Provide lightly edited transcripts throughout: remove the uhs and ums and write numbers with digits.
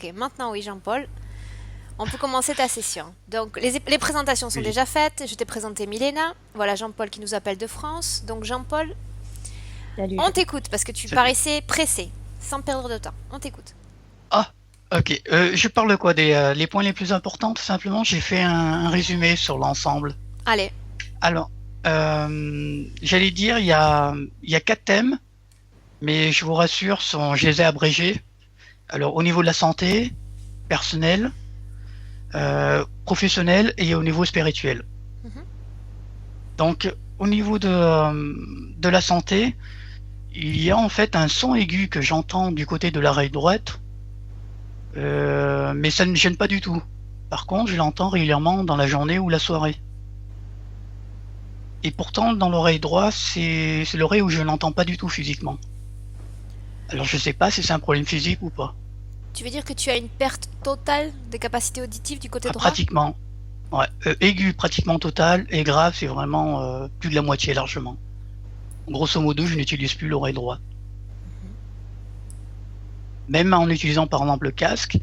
Ok, maintenant oui, Jean-Paul, on peut commencer ta session. Donc, les présentations sont Oui, déjà faites. Je t'ai présenté Milena. Voilà Jean-Paul qui nous appelle de France. Donc, Jean-Paul, Salut on Jean. t'écoute parce que tu salut. paraissais pressé, sans perdre de temps. On t'écoute. Ah, ok. Je parle de quoi? Les points les plus importants, tout simplement. J'ai fait un résumé sur l'ensemble. Allez. Alors, j'allais dire, il y a quatre thèmes, mais je vous rassure, je les ai abrégés. Alors, au niveau de la santé, personnelle, professionnelle et au niveau spirituel. Mhm. Donc, au niveau de la santé, il y a en fait un son aigu que j'entends du côté de l'oreille droite, mais ça ne me gêne pas du tout. Par contre, je l'entends régulièrement dans la journée ou la soirée. Et pourtant, dans l'oreille droite, c'est l'oreille où je n'entends pas du tout physiquement. Alors je sais pas si c'est un problème physique ou pas. Tu veux dire que tu as une perte totale des capacités auditives du côté Ah, droit? pratiquement. Ouais. Aigu pratiquement total et grave, c'est vraiment plus de la moitié largement. Grosso modo, je n'utilise plus l'oreille droite. Même en utilisant par exemple le casque,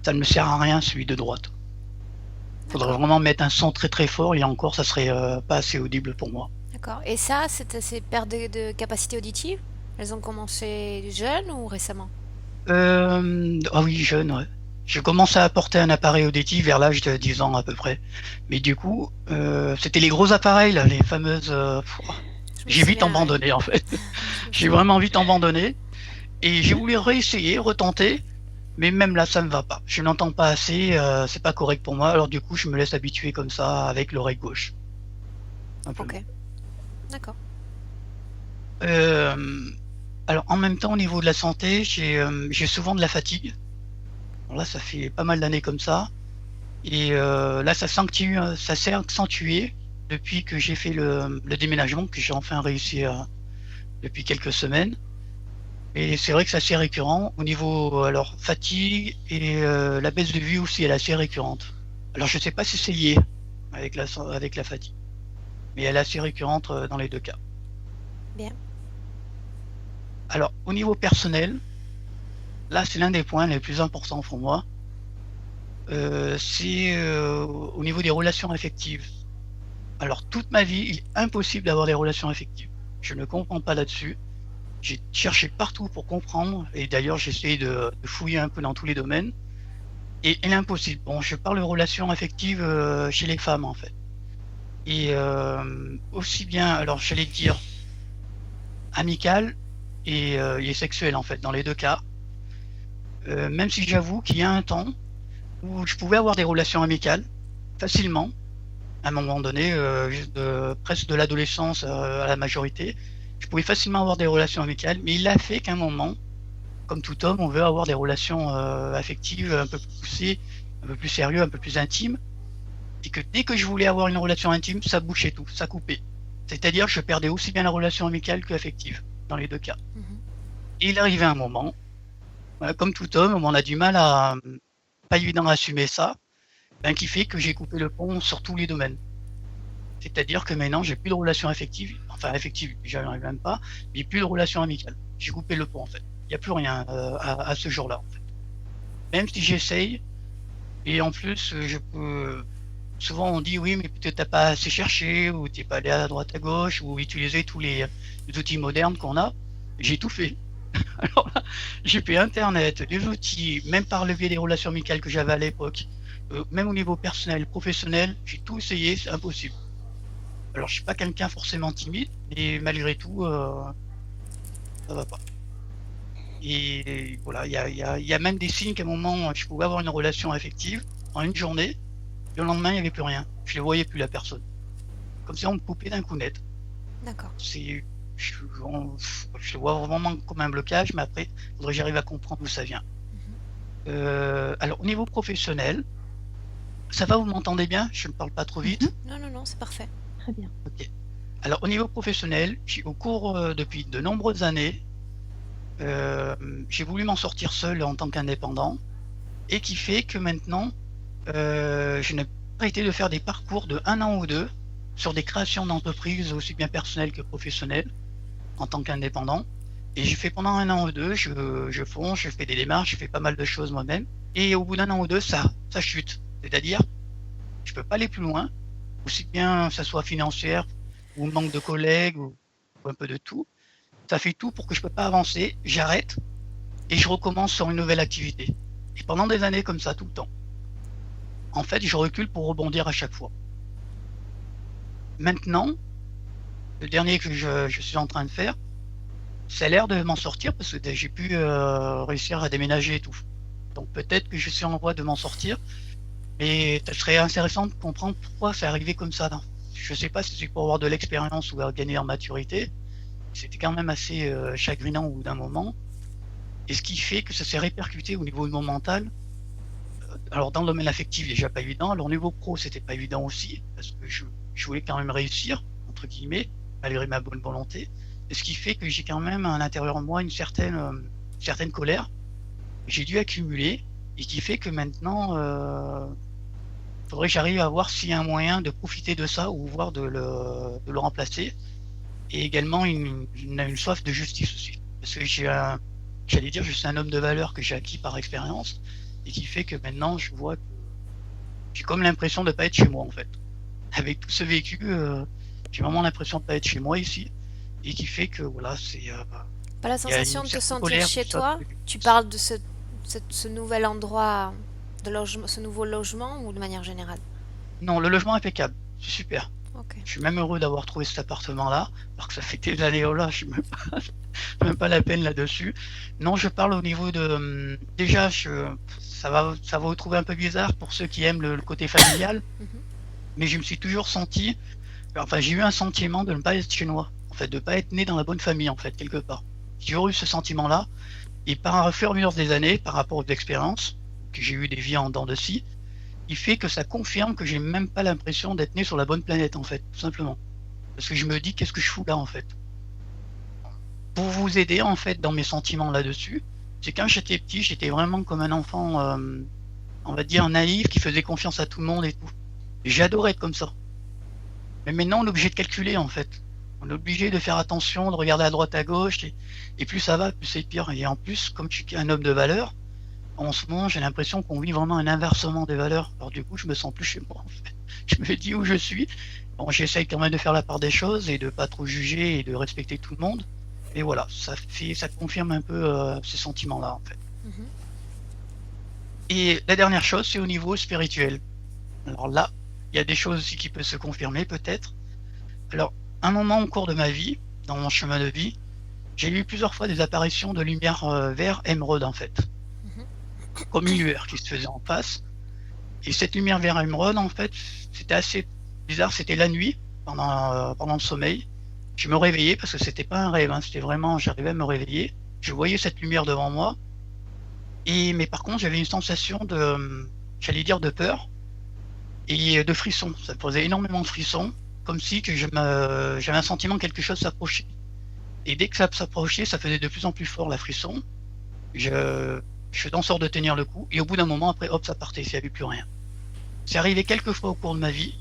ça ne me sert à rien celui de droite. Faudrait D'accord. vraiment mettre un son très très fort et encore ça serait pas assez audible pour moi. D'accord. Et ça, ces pertes de capacités auditives, elles ont commencé jeunes ou récemment? Ah oui, jeune, ouais. Je commençais à porter un appareil auditif vers l'âge de 10 ans à peu près. Mais du coup, c'était les gros appareils, là, les fameuses. Je me J'ai vite souviens, ouais. abandonné en fait. Je me J'ai souviens. vraiment vite abandonné et j'ai voulu réessayer, retenter, mais même là, ça me va pas. Je n'entends pas assez, c'est pas correct pour moi. Alors du coup, je me laisse habituer comme ça avec l'oreille gauche, simplement. Ok. D'accord. Euh, alors en même temps, au niveau de la santé, j'ai souvent de la fatigue. Bon, là, ça fait pas mal d'années comme ça. Et là, ça s'est accentué depuis que j'ai fait le déménagement, que j'ai enfin réussi depuis quelques semaines. Et c'est vrai que c'est assez récurrent. Au niveau alors fatigue et la baisse de vue aussi, elle est assez récurrente. Alors je ne sais pas si c'est lié avec la fatigue, mais elle est assez récurrente dans les deux cas. Bien. Alors au niveau personnel, là c'est l'un des points les plus importants pour moi. C'est au niveau des relations affectives. Alors toute ma vie, il est impossible d'avoir des relations affectives. Je ne comprends pas là-dessus. J'ai cherché partout pour comprendre, et d'ailleurs j'ai essayé de fouiller un peu dans tous les domaines, et elle est impossible. Bon, je parle de relations affectives chez les femmes en fait. Et aussi bien, alors j'allais dire, amicales et sexuelles en fait, dans les deux cas. Même si j'avoue qu'il y a un temps où je pouvais avoir des relations amicales facilement, à un moment donné, presque de l'adolescence à la majorité, je pouvais facilement avoir des relations amicales, mais il a fait qu'à un moment, comme tout homme, on veut avoir des relations affectives un peu plus poussées, un peu plus sérieuses, un peu plus intimes, et que dès que je voulais avoir une relation intime, ça bouchait tout, ça coupait. C'est-à-dire que je perdais aussi bien la relation amicale que affective, dans les deux cas. Mhm. Et il arrivait un moment, voilà, comme tout homme, on a du mal à, pas évident à assumer ça, ben, qui fait que j'ai coupé le pont sur tous les domaines. C'est-à-dire que maintenant, j'ai plus de relation affective, enfin affective, j'y arrive même pas, mais plus de relation amicale. J'ai coupé le pont en fait. Il n'y a plus rien à ce jour-là en fait. Même si j'essaye, et en plus, je peux. Souvent, on dit oui, mais peut-être t'as pas assez cherché, ou t'es pas allé à droite à gauche, ou utiliser tous les outils modernes qu'on a. J'ai tout fait. Alors là, j'ai fait Internet, des outils, même par le biais des relations amicales que j'avais à l'époque, même au niveau personnel, professionnel, j'ai tout essayé, c'est impossible. Alors, je suis pas quelqu'un forcément timide, mais malgré tout, ça va pas. Et voilà, il y a même des signes qu'à un moment, je pouvais avoir une relation affective en une journée, le lendemain, il n'y avait plus rien. Je ne voyais plus la personne. Comme si on me coupait d'un coup net. D'accord. C'est, je, je le vois vraiment comme un blocage, mais après, il faudrait que j'arrive à comprendre d'où ça vient. Alors, au niveau professionnel, ça va, vous m'entendez bien? Je ne parle pas trop Mhm. vite. Non, non, non, c'est parfait. Très bien. Ok. Alors, au niveau professionnel, au cours depuis de nombreuses années, euh, j'ai voulu m'en sortir seul en tant qu'indépendant, et qui fait que maintenant, je n'ai pas été de faire des parcours de un an ou deux sur des créations d'entreprises aussi bien personnelles que professionnelles en tant qu'indépendant. Et j'ai fait pendant un an ou deux, je fonce, je fais des démarches, je fais pas mal de choses moi-même. et au bout d'un an ou deux, ça chute. C'est-à-dire, je peux pas aller plus loin, aussi bien que ça soit financière, ou manque de collègues, ou un peu de tout. Ça fait tout pour que je peux pas avancer, j'arrête, et je recommence sur une nouvelle activité. Et pendant des années comme ça, tout le temps. En fait, je recule pour rebondir à chaque fois. Maintenant, le dernier que je suis en train de faire, ça a l'air de m'en sortir parce que j'ai pu réussir à déménager et tout. Donc peut-être que je suis en voie de m'en sortir, mais ça serait intéressant de comprendre pourquoi c'est arrivé comme ça. Non. Je sais pas si c'est pour avoir de l'expérience ou à gagner en maturité. C'était quand même assez chagrinant au bout d'un moment. Et ce qui fait que ça s'est répercuté au niveau de mon mental. Alors dans le domaine affectif, déjà pas évident. Alors au niveau pro, c'était pas évident aussi, parce que je voulais quand même réussir, entre guillemets, malgré ma bonne volonté. Et ce qui fait que j'ai quand même à l'intérieur de moi une certaine colère que j'ai dû accumuler, et qui fait que maintenant, faudrait que j'arrive à voir s'il y a un moyen de profiter de ça ou voir de le remplacer. Et également une soif de justice aussi. Parce que j'allais dire, je suis un homme de valeur que j'ai acquis par expérience, et qui fait que maintenant je vois que j'ai comme l'impression de pas être chez moi en fait. Avec tout ce vécu, j'ai vraiment l'impression de pas être chez moi ici, et qui fait que voilà, Pas la il y a sensation une de te certaine sentir colère, chez tout ça. toi? Tu parles de ce nouvel endroit de logement, ce nouveau logement ou de manière générale? Non, le logement est impeccable, c'est super. Ok. Je suis même heureux d'avoir trouvé cet appartement-là, alors que ça fait des années oh là, je suis même pas la peine là-dessus. Non, je parle au niveau de déjà, ça va vous trouver un peu bizarre pour ceux qui aiment le côté familial, Mhm. mais je me suis toujours senti, enfin j'ai eu un sentiment de ne pas être chinois, en fait, de ne pas être né dans la bonne famille en fait quelque part. J'ai toujours eu ce sentiment-là, et par fur et à mesure des années, par rapport aux expériences que j'ai eu des vies en dents de scie, il fait que ça confirme que j'ai même pas l'impression d'être né sur la bonne planète en fait, tout simplement. Parce que je me dis qu'est-ce que je fous là en fait. Pour vous aider en fait dans mes sentiments là-dessus, c'est quand j'étais petit, j'étais vraiment comme un enfant, on va dire naïf, qui faisait confiance à tout le monde et tout. J'adorais être comme ça. Mais maintenant, on est obligé de calculer en fait. On est obligé de faire attention, de regarder à droite à gauche, et plus ça va, plus c'est pire. Et en plus, comme je suis un homme de valeur, en ce moment, j'ai l'impression qu'on vit vraiment un inversement des valeurs. Alors du coup, je me sens plus chez moi en fait. Je me dis où je suis. Bon, j'essaye quand même de faire la part des choses et de pas trop juger et de respecter tout le monde. Et voilà, ça confirme un peu ces sentiments-là en fait. Mhm. Et la dernière chose, c'est au niveau spirituel. Alors là, il y a des choses aussi qui peuvent se confirmer peut-être. Alors, un moment au cours de ma vie, dans mon chemin de vie, j'ai eu plusieurs fois des apparitions de lumière vert émeraude en fait, Mhm. comme une lueur qui se faisait en face. Et cette lumière vert émeraude en fait, c'était assez bizarre. C'était la nuit pendant le sommeil. Je me réveillais parce que c'était pas un rêve, hein, c'était vraiment, j'arrivais à me réveiller. Je voyais cette lumière devant moi. Mais par contre, j'avais une sensation j'allais dire de peur et de frisson. Ça me faisait énormément de frissons, comme si que j'avais un sentiment que quelque chose s'approchait. Et dès que ça s'approchait, ça faisait de plus en plus fort la frisson. Je fais en sorte de tenir le coup, et au bout d'un moment, après, hop, ça partait, il n'y avait plus rien. C'est arrivé quelques fois au cours de ma vie,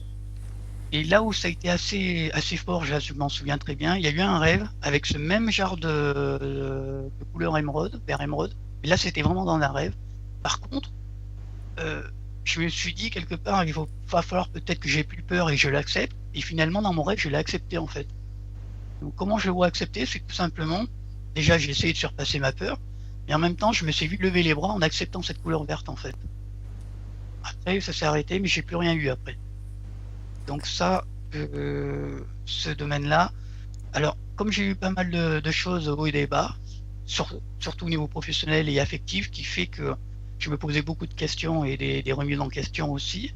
et là où ça a été assez fort, je m'en souviens très bien, il y a eu un rêve avec ce même genre de couleur émeraude, vert émeraude, mais là c'était vraiment dans un rêve. Par contre, euh, je me suis dit quelque part, va falloir peut-être que j'ai plus peur et que je l'accepte, et finalement dans mon rêve, je l'ai accepté en fait. Donc comment je le vois accepter, c'est tout simplement, déjà j'ai essayé de surpasser ma peur, mais en même temps je me suis vu lever les bras en acceptant cette couleur verte en fait. Après ça s'est arrêté, mais j'ai plus rien eu après. Donc ça, ce domaine-là, alors comme j'ai eu pas mal de choses au haut et des bas, surtout au niveau professionnel et affectif, qui fait que je me posais beaucoup de questions et des remises en question aussi,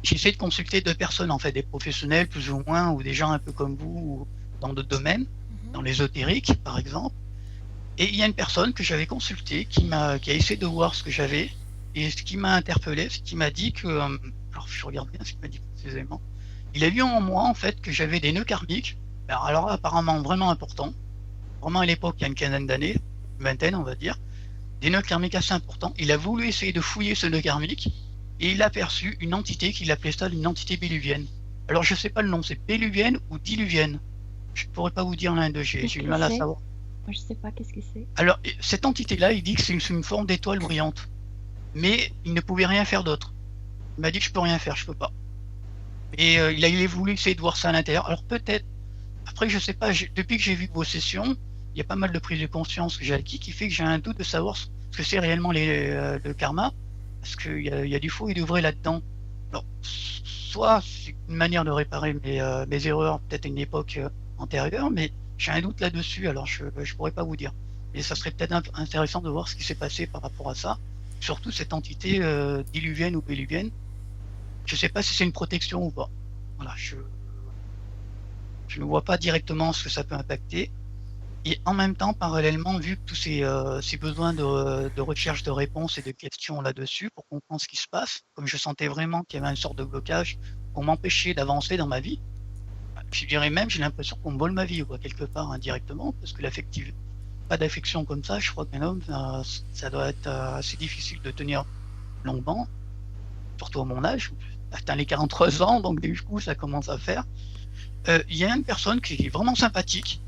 j'ai essayé de consulter deux personnes, en fait, des professionnels plus ou moins, ou des gens un peu comme vous, ou dans d'autres domaines, Mhm. dans l'ésotérique par exemple. Et il y a une personne que j'avais consultée qui a essayé de voir ce que j'avais, et ce qui m'a interpellé, ce qui m'a dit que, alors je regarde bien ce qu'il m'a dit précisément, il a vu en moi en fait que j'avais des nœuds karmiques, alors apparemment vraiment importants, vraiment à l'époque il y a une quinzaine d'années, une vingtaine on va dire, des nœuds karmiques assez importants. Il a voulu essayer de fouiller ce nœud karmique, et il a perçu une entité qu'il appelait ça une entité béluvienne. Alors je sais pas le nom, c'est béluvienne ou diluvienne. Je pourrais pas vous dire l'un d'eux, j'ai Qu'est-ce du que mal à c'est? savoir. Moi, je sais pas qu'est-ce que c'est. Alors cette entité-là, il dit que c'est une forme d'étoile brillante. mais il ne pouvait rien faire d'autre. Il m'a dit je peux rien faire, je peux pas. Et il a voulu essayer de voir ça à l'intérieur. Alors peut-être, après je sais pas, depuis que j'ai vu vos sessions, il y a pas mal de prise de conscience que j'ai acquis qui fait que j'ai un doute de savoir ce que c'est réellement le karma, parce qu'il y a du faux et du vrai là-dedans. Alors, soit c'est une manière de réparer mes erreurs, peut-être à une époque antérieure, mais j'ai un doute là-dessus, alors je pourrais pas vous dire. Et ça serait peut-être intéressant de voir ce qui s'est passé par rapport à ça, surtout cette entité diluvienne ou péluvienne. Je sais pas si c'est une protection ou pas. Voilà, je ne vois pas directement ce que ça peut impacter. Et en même temps, parallèlement, vu que tous ces besoins de recherche de réponses et de questions là-dessus pour comprendre ce qui se passe, comme je sentais vraiment qu'il y avait une sorte de blocage pour m'empêcher d'avancer dans ma vie, je dirais même, j'ai l'impression qu'on me vole ma vie, quoi, quelque part, indirectement, parce que pas d'affection comme ça, je crois qu'un homme, ça doit être assez difficile de tenir longuement, surtout à mon âge, atteint les 43 ans, donc du coup, ça commence à faire. Il y a une personne qui est vraiment sympathique,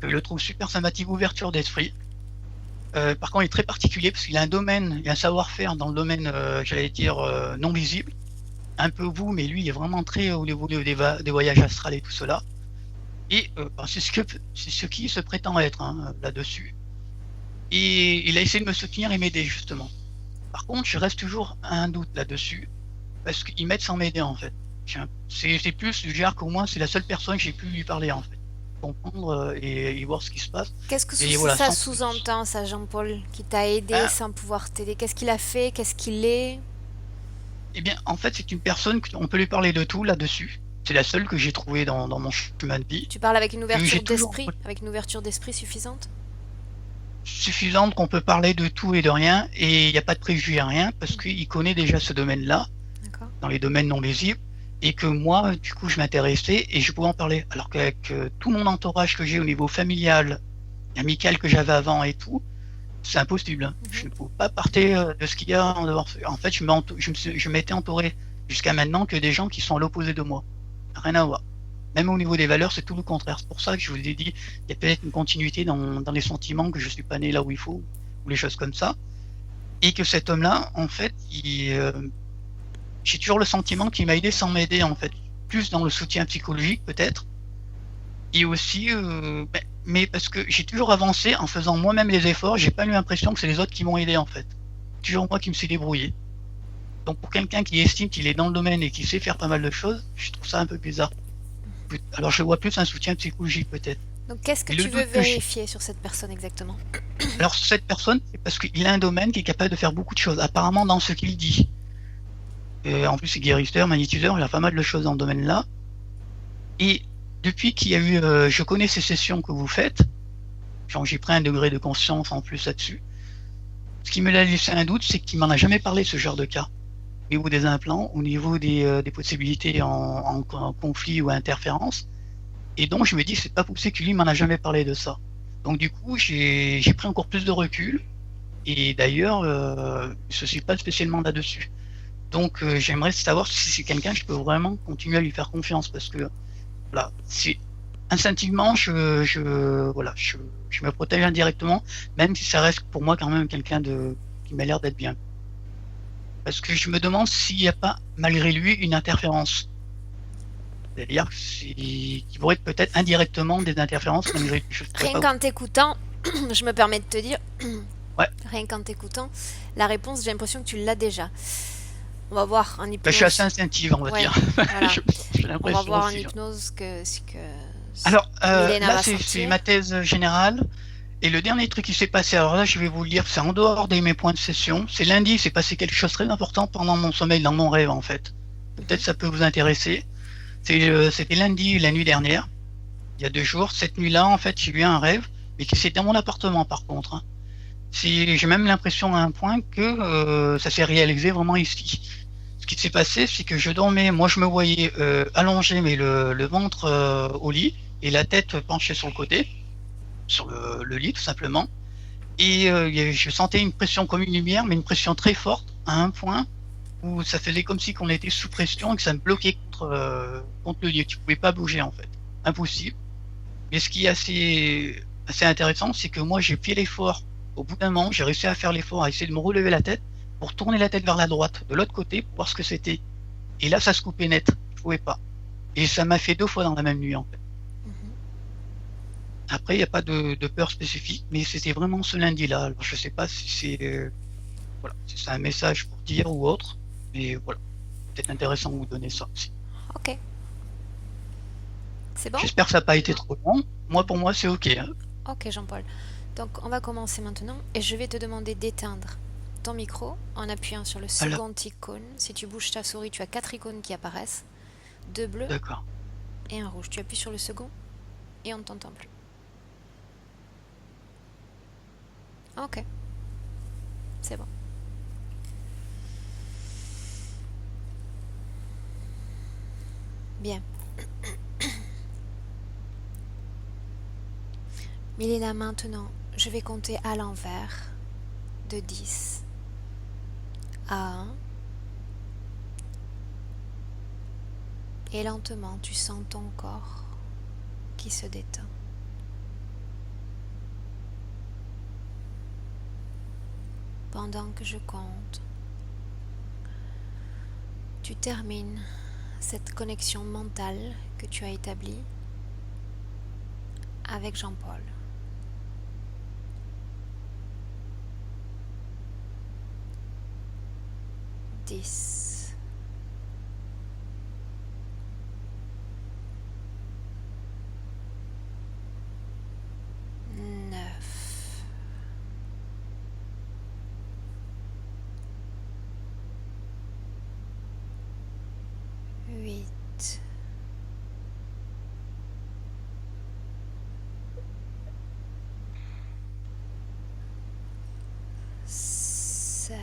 que je le trouve super sympathique, ouverture d'esprit. Par contre, il est très particulier parce qu'il a un savoir-faire dans le domaine, j'allais dire, non visible. Un peu vous, mais lui, il est vraiment très au niveau des voyages astrales et tout cela. Et c'est ce qui se prétend être là-dessus. Et il a essayé de me soutenir et m'aider, justement. Par contre, je reste toujours à un doute là-dessus, parce qu'il m'aide sans m'aider, en fait. C'est plus du genre qu'au moins, c'est la seule personne que j'ai pu lui parler, en fait. Comprendre et voir ce qui se passe. Qu'est-ce que Et voilà, ça sous-entend, ça, Jean-Paul, qui t'a aidé Ben, sans pouvoir t'aider? Qu'est-ce qu'il a fait? Qu'est-ce qu'il est? eh bien, en fait, c'est une personne on peut lui parler de tout là-dessus. C'est la seule que j'ai trouvée dans mon chemin de vie. Tu parles avec une ouverture J'ai toujours d'esprit, suffisante? suffisante qu'on peut parler de tout et de rien, et il n'y a pas de préjugés à rien, parce qu'il connaît déjà ce domaine-là, D'accord. dans les domaines non visibles, et que moi, du coup, je m'intéressais et je pouvais en parler. Alors qu'avec tout mon entourage que j'ai au niveau familial, amical que j'avais avant et tout, c'est impossible. Je ne peux pas partir de ce qu'il y a en dehors. En fait, je m'étais entouré jusqu'à maintenant que des gens qui sont à l'opposé de moi. Rien à voir. Même au niveau des valeurs, c'est tout le contraire. C'est pour ça que je vous ai dit, il y a peut-être une continuité dans les sentiments, que je suis pas né là où il faut, ou les choses comme ça. Et que cet homme-là, en fait, j'ai toujours le sentiment qu'il m'a aidé sans m'aider, en fait. Plus dans le soutien psychologique, peut-être. Et aussi, mais parce que j'ai toujours avancé en faisant moi-même les efforts, j'ai pas eu l'impression que c'est les autres qui m'ont aidé, en fait. Toujours moi qui me suis débrouillé. Donc pour quelqu'un qui estime qu'il est dans le domaine et qui sait faire pas mal de choses, je trouve ça un peu bizarre. Alors je vois plus un soutien psychologique peut-être. Donc qu'est-ce que Et le tu veux doute que j'ai. vérifier sur cette personne exactement? Alors cette personne, c'est parce qu'il a un domaine qui est capable de faire beaucoup de choses, apparemment dans ce qu'il dit. En plus, c'est guérisseur, magnétiseur, il a pas mal de choses dans le domaine-là. Et depuis qu'il y a eu, je connais ces sessions que vous faites, genre j'ai pris un degré de conscience en plus là-dessus. Ce qui me l'a laissé un doute, c'est qu'il m'en a jamais parlé ce genre de cas. Au niveau des implants, au niveau des possibilités en conflit ou interférence. Et donc je me dis, c'est pas possible que lui m'en a jamais parlé de ça. Donc du coup, j'ai pris encore plus de recul. Et d'ailleurs, je suis pas spécialement là-dessus. Donc j'aimerais savoir si c'est quelqu'un que je peux vraiment continuer à lui faire confiance, parce que voilà, c'est instinctivement, voilà, je me protège indirectement, même si ça reste pour moi quand même quelqu'un qui m'a l'air d'être bien. Parce que je me demande s'il n'y a pas, malgré lui, une interférence. C'est-à-dire qu'il pourrait être peut-être indirectement des interférences malgré lui. Rien qu'en t'écoutant, je me permets de te dire, Ouais. rien qu'en t'écoutant, la réponse, j'ai l'impression que tu l'as déjà. On va voir en hypnose. Je suis assez instinctive, on va dire. Voilà. J'ai On va voir en aussi, hypnose ce que alors, Milena là, va c'est sentir. ma thèse générale. Et le dernier truc qui s'est passé, alors là, je vais vous le dire, c'est en dehors de mes points de session. C'est lundi, il s'est passé quelque chose de très important pendant mon sommeil, dans mon rêve, en fait. Peut-être ça peut vous intéresser. C'était lundi, la nuit dernière, il y a 2 jours. Cette nuit-là, en fait, j'ai eu un rêve, mais qui c'était dans mon appartement, par contre. J'ai même l'impression à un point que ça s'est réalisé vraiment ici. Ce qui s'est passé, c'est que je dormais, moi je me voyais allongé, mais le ventre au lit, et la tête penchée sur le côté, sur le lit tout simplement. Et je sentais une pression comme une lumière, mais une pression très forte, à un point où ça faisait comme si qu'on était sous pression et que ça me bloquait contre le lit. Tu pouvais pas bouger en fait. Impossible. Mais ce qui est assez intéressant, c'est que moi j'ai fait l'effort. Au bout d'un moment, j'ai réussi à faire l'effort, à essayer de me relever la tête, pour tourner la tête vers la droite, de l'autre côté, pour voir ce que c'était. Et là, ça se coupait net. Je pouvais pas. Et ça m'a fait 2 fois dans la même nuit, en fait. Après, il n'y a pas de peur spécifique, mais c'était vraiment ce lundi-là. Alors, je sais pas si c'est voilà, si c'est un message pour dire ou autre, mais voilà, peut-être intéressant de vous donner ça aussi. Ok. C'est bon? J'espère que ça n'a pas été trop long. Moi, pour moi, c'est ok. Hein. Ok, Jean-Paul. Donc, on va commencer maintenant et je vais te demander d'éteindre ton micro en appuyant sur le Voilà, second icône. Si tu bouges ta souris, tu as 4 icônes qui apparaissent, 2 bleus d'accord. et un rouge. Tu appuies sur le second et on ne t'entend plus. Ok, c'est bon. Bien. Milena, maintenant, je vais compter à l'envers de 10 à 1. Et lentement, tu sens ton corps qui se détend. Pendant que je compte, tu termines cette connexion mentale que tu as établie avec Jean-Paul. 10, 9, 8, 7,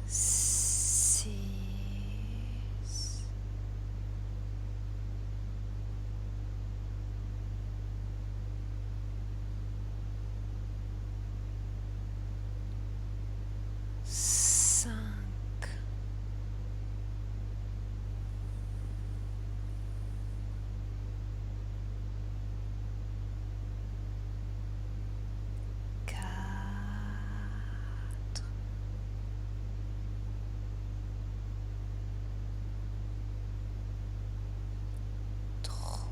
6, 5, 4, 3,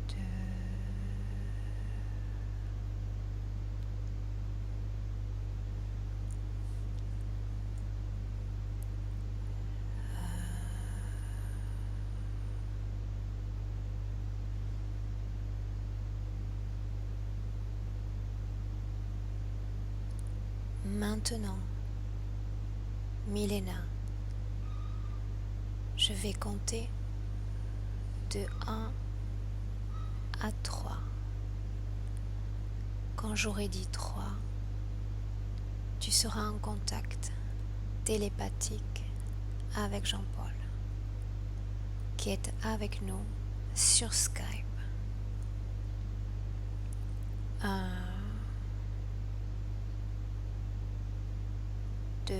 2, Maintenant, Milena, je vais compter de 1 à 3. Quand j'aurai dit 3, tu seras en contact télépathique avec Jean-Paul, qui est avec nous sur Skype. 1, 2,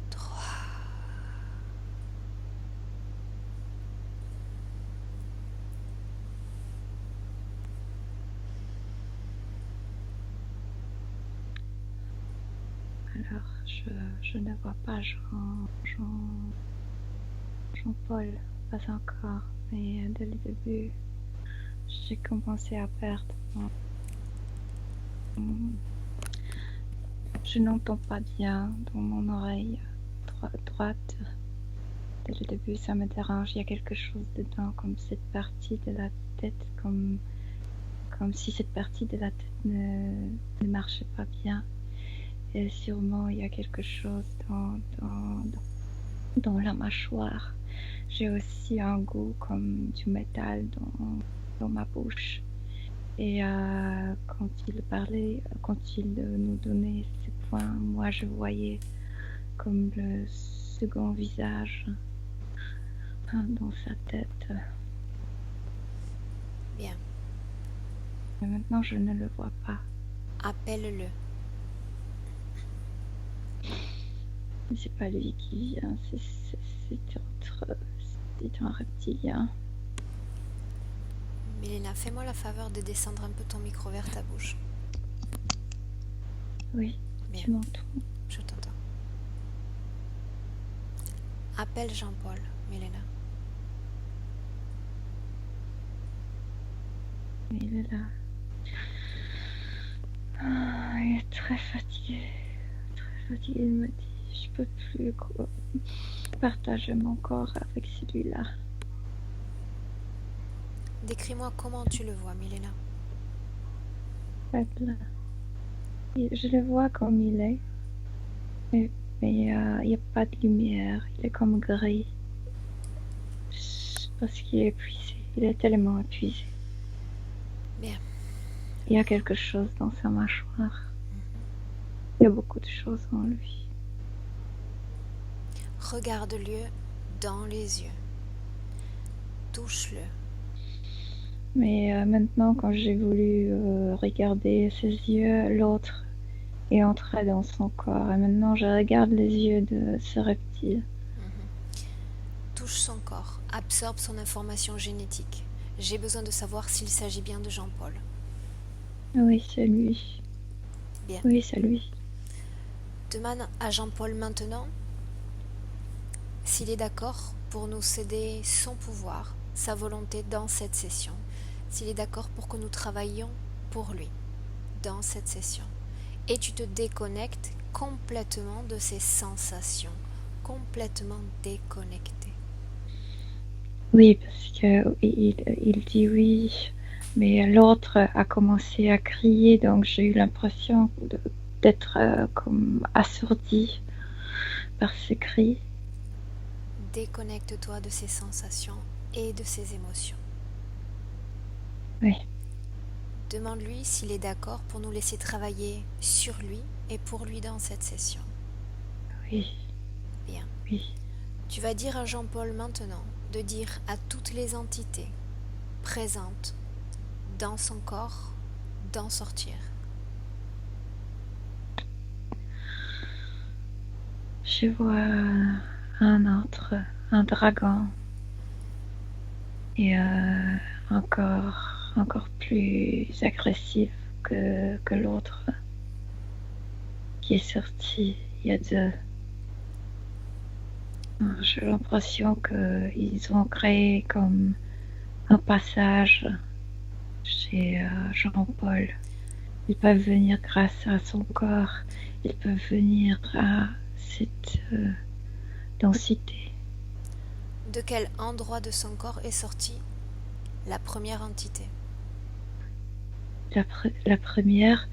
3. Alors, je ne vois pas Jean-Paul, pas encore, mais dès le début, j'ai commencé à perdre. Je n'entends pas bien dans mon oreille droite. Dès le début, ça me dérange. Il y a quelque chose dedans, comme cette partie de la tête, comme si cette partie de la tête ne marchait pas bien. Et sûrement, il y a quelque chose dans la mâchoire. J'ai aussi un goût comme du métal dans ma bouche. Et quand il parlait, quand il nous donnait ces points, moi je voyais comme le second visage dans sa tête. Bien. Mais maintenant, je ne le vois pas. Appelle-le. Mais c'est pas lui qui vient, c'est un reptilien. Milena, fais-moi la faveur de descendre un peu ton micro vers ta bouche. Oui, Bien, tu m'entends? je t'entends. Appelle Jean-Paul, Milena. Il est là. Ah, il est très fatigué. Très fatigué, il me dit, je peux plus quoi, partager mon corps avec celui-là. Décris-moi comment tu le vois, Milena. Faible. Je le vois comme il est. Mais il n'y a pas de lumière. Il est comme gris. Parce qu'il est épuisé. Il est tellement épuisé. Bien. Il y a quelque chose dans sa mâchoire. Il y a beaucoup de choses en lui. Regarde-le dans les yeux. Touche-le. Mais maintenant, quand j'ai voulu regarder ses yeux, l'autre est entré dans son corps. Et maintenant, je regarde les yeux de ce reptile. Touche son corps. Absorbe son information génétique. J'ai besoin de savoir s'il s'agit bien de Jean-Paul. Oui, c'est lui. Bien. Oui, c'est lui. Demande à Jean-Paul maintenant s'il est d'accord pour nous céder son pouvoir, sa volonté dans cette session. S'il est d'accord pour que nous travaillions pour lui dans cette session. Et tu te déconnectes complètement de ces sensations, complètement déconnecté. Oui, parce que il dit oui, mais l'autre a commencé à crier, donc j'ai eu l'impression d'être comme assourdi par ses cris. Déconnecte-toi de ces sensations et de ces émotions. Oui. Demande-lui s'il est d'accord pour nous laisser travailler sur lui et pour lui dans cette session. Oui. Bien. Oui. Tu vas dire à Jean-Paul maintenant de dire à toutes les entités présentes dans son corps d'en sortir. Je vois un dragon et encore plus agressif que l'autre qui est sorti il y a 2. J'ai l'impression qu'ils ont créé comme un passage chez Jean-Paul. Ils peuvent venir grâce à son corps, ils peuvent venir à cette densité. De quel endroit de son corps est sortie la première entité? La première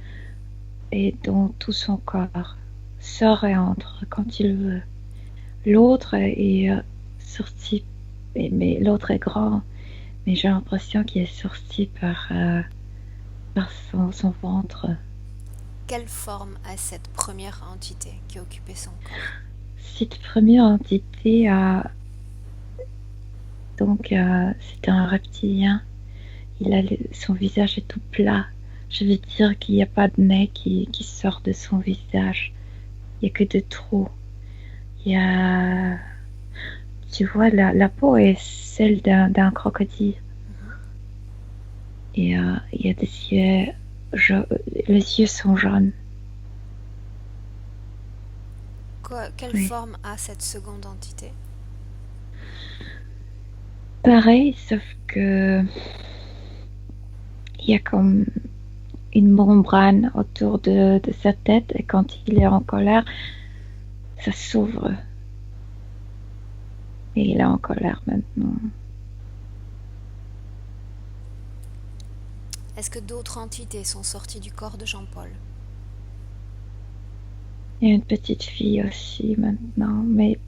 est dans tout son corps, sort et entre quand il veut. L'autre est sorti, mais l'autre est grand, mais j'ai l'impression qu'il est sorti par son ventre. Quelle forme a cette première entité qui occupait son corps? Cette première entité a donc c'est un reptilien. Son visage est tout plat. Je veux dire qu'il n'y a pas de nez qui sort de son visage. Il n'y a que des trous. Il y a, tu vois, la peau est celle d'un crocodile. Et il y a des yeux, les yeux sont jaunes. Quelle Oui. forme a cette seconde entité? Pareil, sauf que il y a comme une membrane autour de sa tête et quand il est en colère, ça s'ouvre. Et il est en colère maintenant. Est-ce que d'autres entités sont sorties du corps de Jean-Paul? Il y a une petite fille aussi maintenant, mais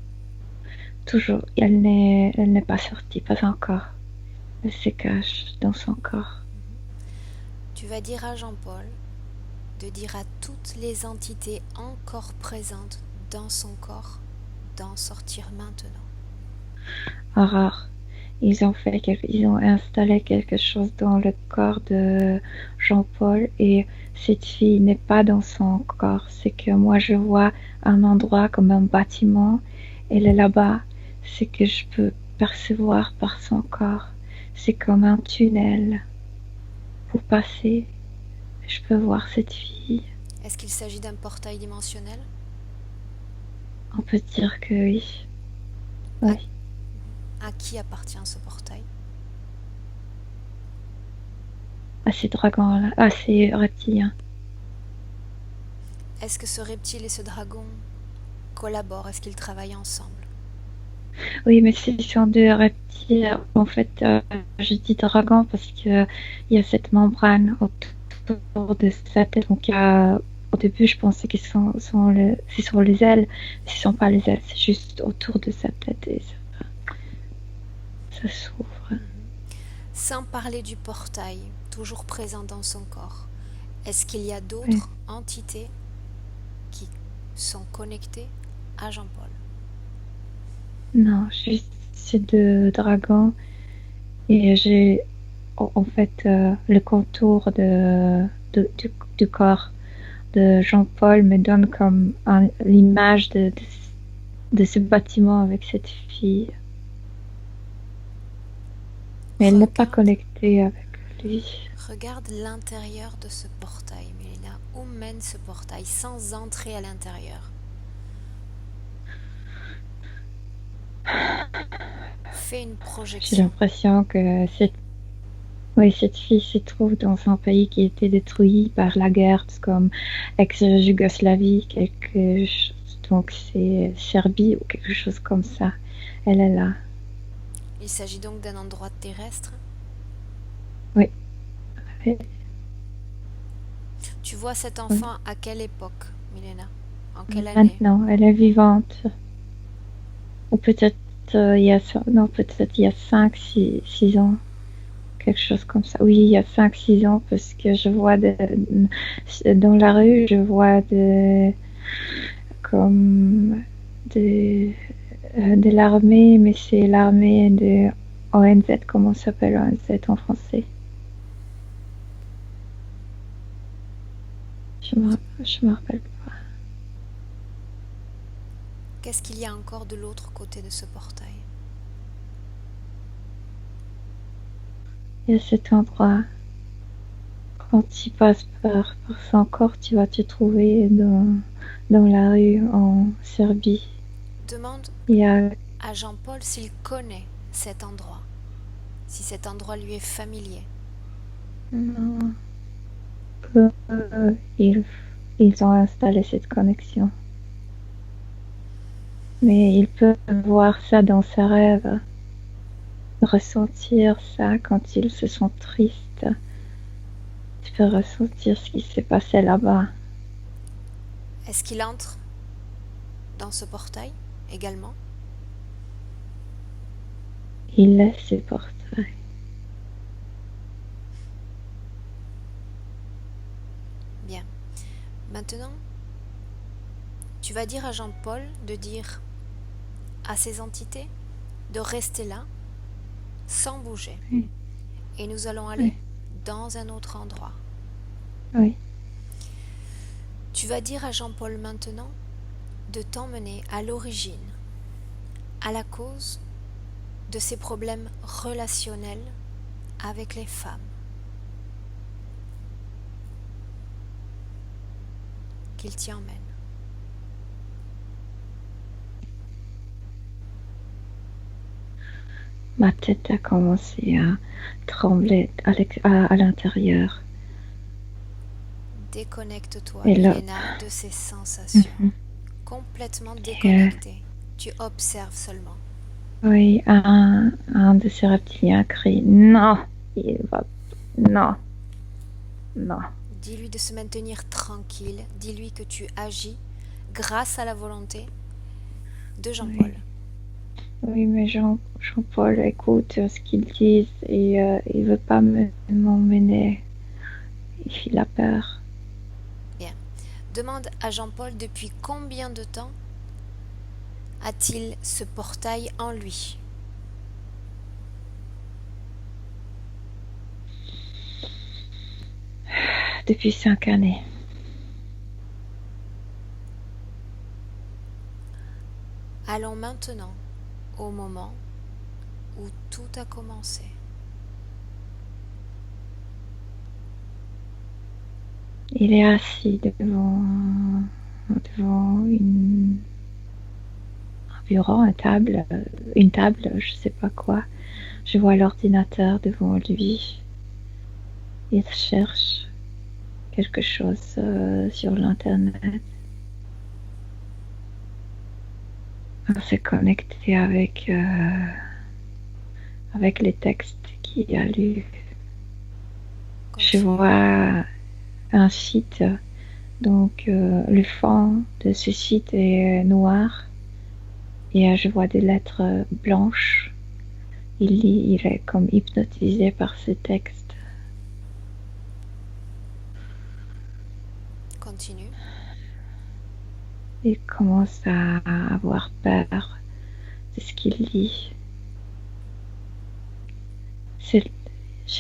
toujours, elle n'est pas sortie, pas encore. Elle se cache dans son corps. Tu vas dire à Jean-Paul de dire à toutes les entités encore présentes dans son corps d'en sortir maintenant. Aurore, ils ont installé quelque chose dans le corps de Jean-Paul et cette fille n'est pas dans son corps. C'est que moi je vois un endroit comme un bâtiment, elle est là-bas. C'est que je peux percevoir par son corps. C'est comme un tunnel pour passer. Je peux voir cette fille. Est-ce qu'il s'agit d'un portail dimensionnel? On peut dire que oui. Oui. À qui appartient ce portail? À ces dragons-là, à ces reptiliens. Est-ce que ce reptile et ce dragon collaborent? Est-ce qu'ils travaillent ensemble? Oui, mais ce sont deux reptiles. En fait, je dis dragon parce que il y a cette membrane autour de sa tête. Donc, au début, je pensais qu'ils c'est sur les ailes. Ce ne sont pas les ailes, c'est juste autour de sa tête et ça s'ouvre. Sans parler du portail, toujours présent dans son corps, est-ce qu'il y a d'autres entités qui sont connectées à Jean-Paul? Non, juste ces deux dragons. Et j'ai en fait le contour du corps de Jean-Paul me donne comme l'image de ce bâtiment avec cette fille. Mais elle n'est pas connectée avec lui. Regarde l'intérieur de ce portail, Mélina. Où mène ce portail sans entrer à l'intérieur? Fais une J'ai projection. l'impression que cette fille se trouve dans un pays qui a été détruit par la guerre, comme ex-Yougoslavie, donc c'est Serbie ou quelque chose comme ça. Elle est là. Il s'agit donc d'un endroit terrestre? Oui. Tu vois cet enfant à quelle époque, Milena? En quelle année? Maintenant, elle est vivante. Ou peut-être il y a 5, 6 ans. Quelque chose comme ça. Oui, il y a 5, 6 ans, parce que je vois dans la rue, je vois comme de l'armée, mais c'est l'armée de ONZ. Comment s'appelle ONZ en français? Je me rappelle pas. Qu'est-ce qu'il y a encore de l'autre côté de ce portail? Il y a cet endroit. Quand tu passes par son corps, tu vas te trouver dans la rue en Serbie. Demande à Jean-Paul s'il connaît cet endroit, si cet endroit lui est familier. Non. Ils ont installé cette connexion. Mais il peut voir ça dans ses rêves, ressentir ça quand il se sent triste. Tu peux ressentir ce qui s'est passé là-bas. Est-ce qu'il entre dans ce portail également? Il laisse ses portails. Bien. Maintenant, tu vas dire à Jean-Paul de dire à ces entités de rester là, sans bouger. Oui. Et nous allons aller dans un autre endroit. Oui. Tu vas dire à Jean-Paul maintenant de t'emmener à l'origine, à la cause de ces problèmes relationnels avec les femmes. Qu'il t'y emmène. Ma tête a commencé à trembler à l'intérieur. Déconnecte-toi, Et là- Milena, de ces sensations. Complètement déconnectée. Tu observes seulement. Oui, un de ces reptiliens crie non, non, non. Dis-lui de se maintenir tranquille. Dis-lui que tu agis grâce à la volonté de Jean-Paul. Oui, mais Jean-Paul écoute ce qu'ils disent et il veut pas m'emmener. Il a peur. Bien. Demande à Jean-Paul depuis combien de temps a-t-il ce portail en lui? depuis 5 années. Allons maintenant au moment où tout a commencé. Il est assis devant un bureau, une table, je sais pas quoi. Je vois l'ordinateur devant lui. Il cherche quelque chose sur l'internet. On s'est connecté avec les textes qu'il a lus. Je vois un site, donc le fond de ce site est noir et je vois des lettres blanches. Il lit, il est comme hypnotisé par ce texte. Continue. Il commence à avoir peur de ce qu'il lit. J'ai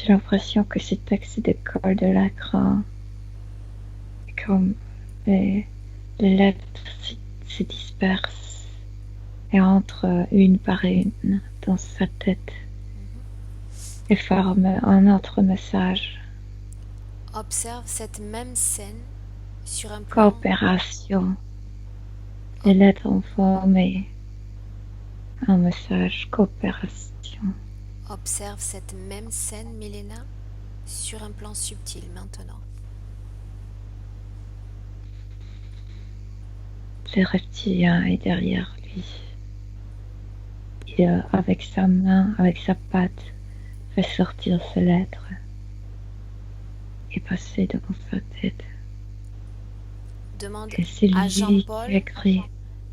l'impression que ce texte décolle de l'écran. Comme les lettres se dispersent et entrent une par une dans sa tête et forment un autre message. Observe cette même scène sur un plan. Coopération. Les lettres ont formé un message. Coopération. Observe cette même scène, Milena, sur un plan subtil maintenant. Le reptilien est derrière lui. Il, avec sa main, avec sa patte, fait sortir ces lettres et passer dans sa tête. Demande Et c'est à lui Jean-Paul qui écrit.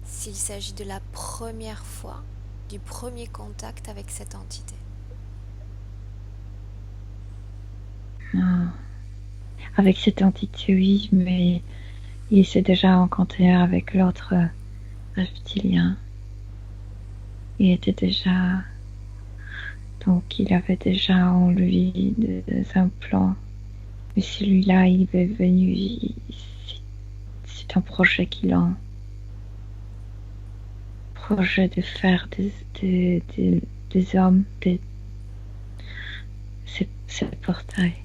s'il s'agit de la première fois, du premier contact avec cette entité. Non. Avec cette entité, oui, mais il s'est déjà rencontré avec l'autre reptilien. Il était déjà... Donc il avait déjà en lui des implants. Mais celui-là, il est venu... C'est un projet qu'il a. Projet de faire des hommes, ces portails.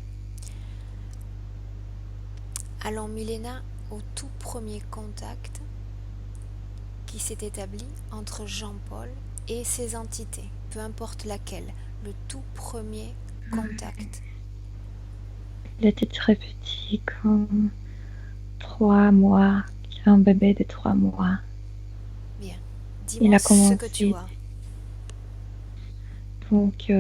Allons, Milena, au tout premier contact qui s'est établi entre Jean-Paul et ses entités, peu importe laquelle, le tout premier contact. Il était très petit, comme 3 mois, un bébé de 3 mois. Bien, Il dis-moi a ce que commencé. tu vois. Donc,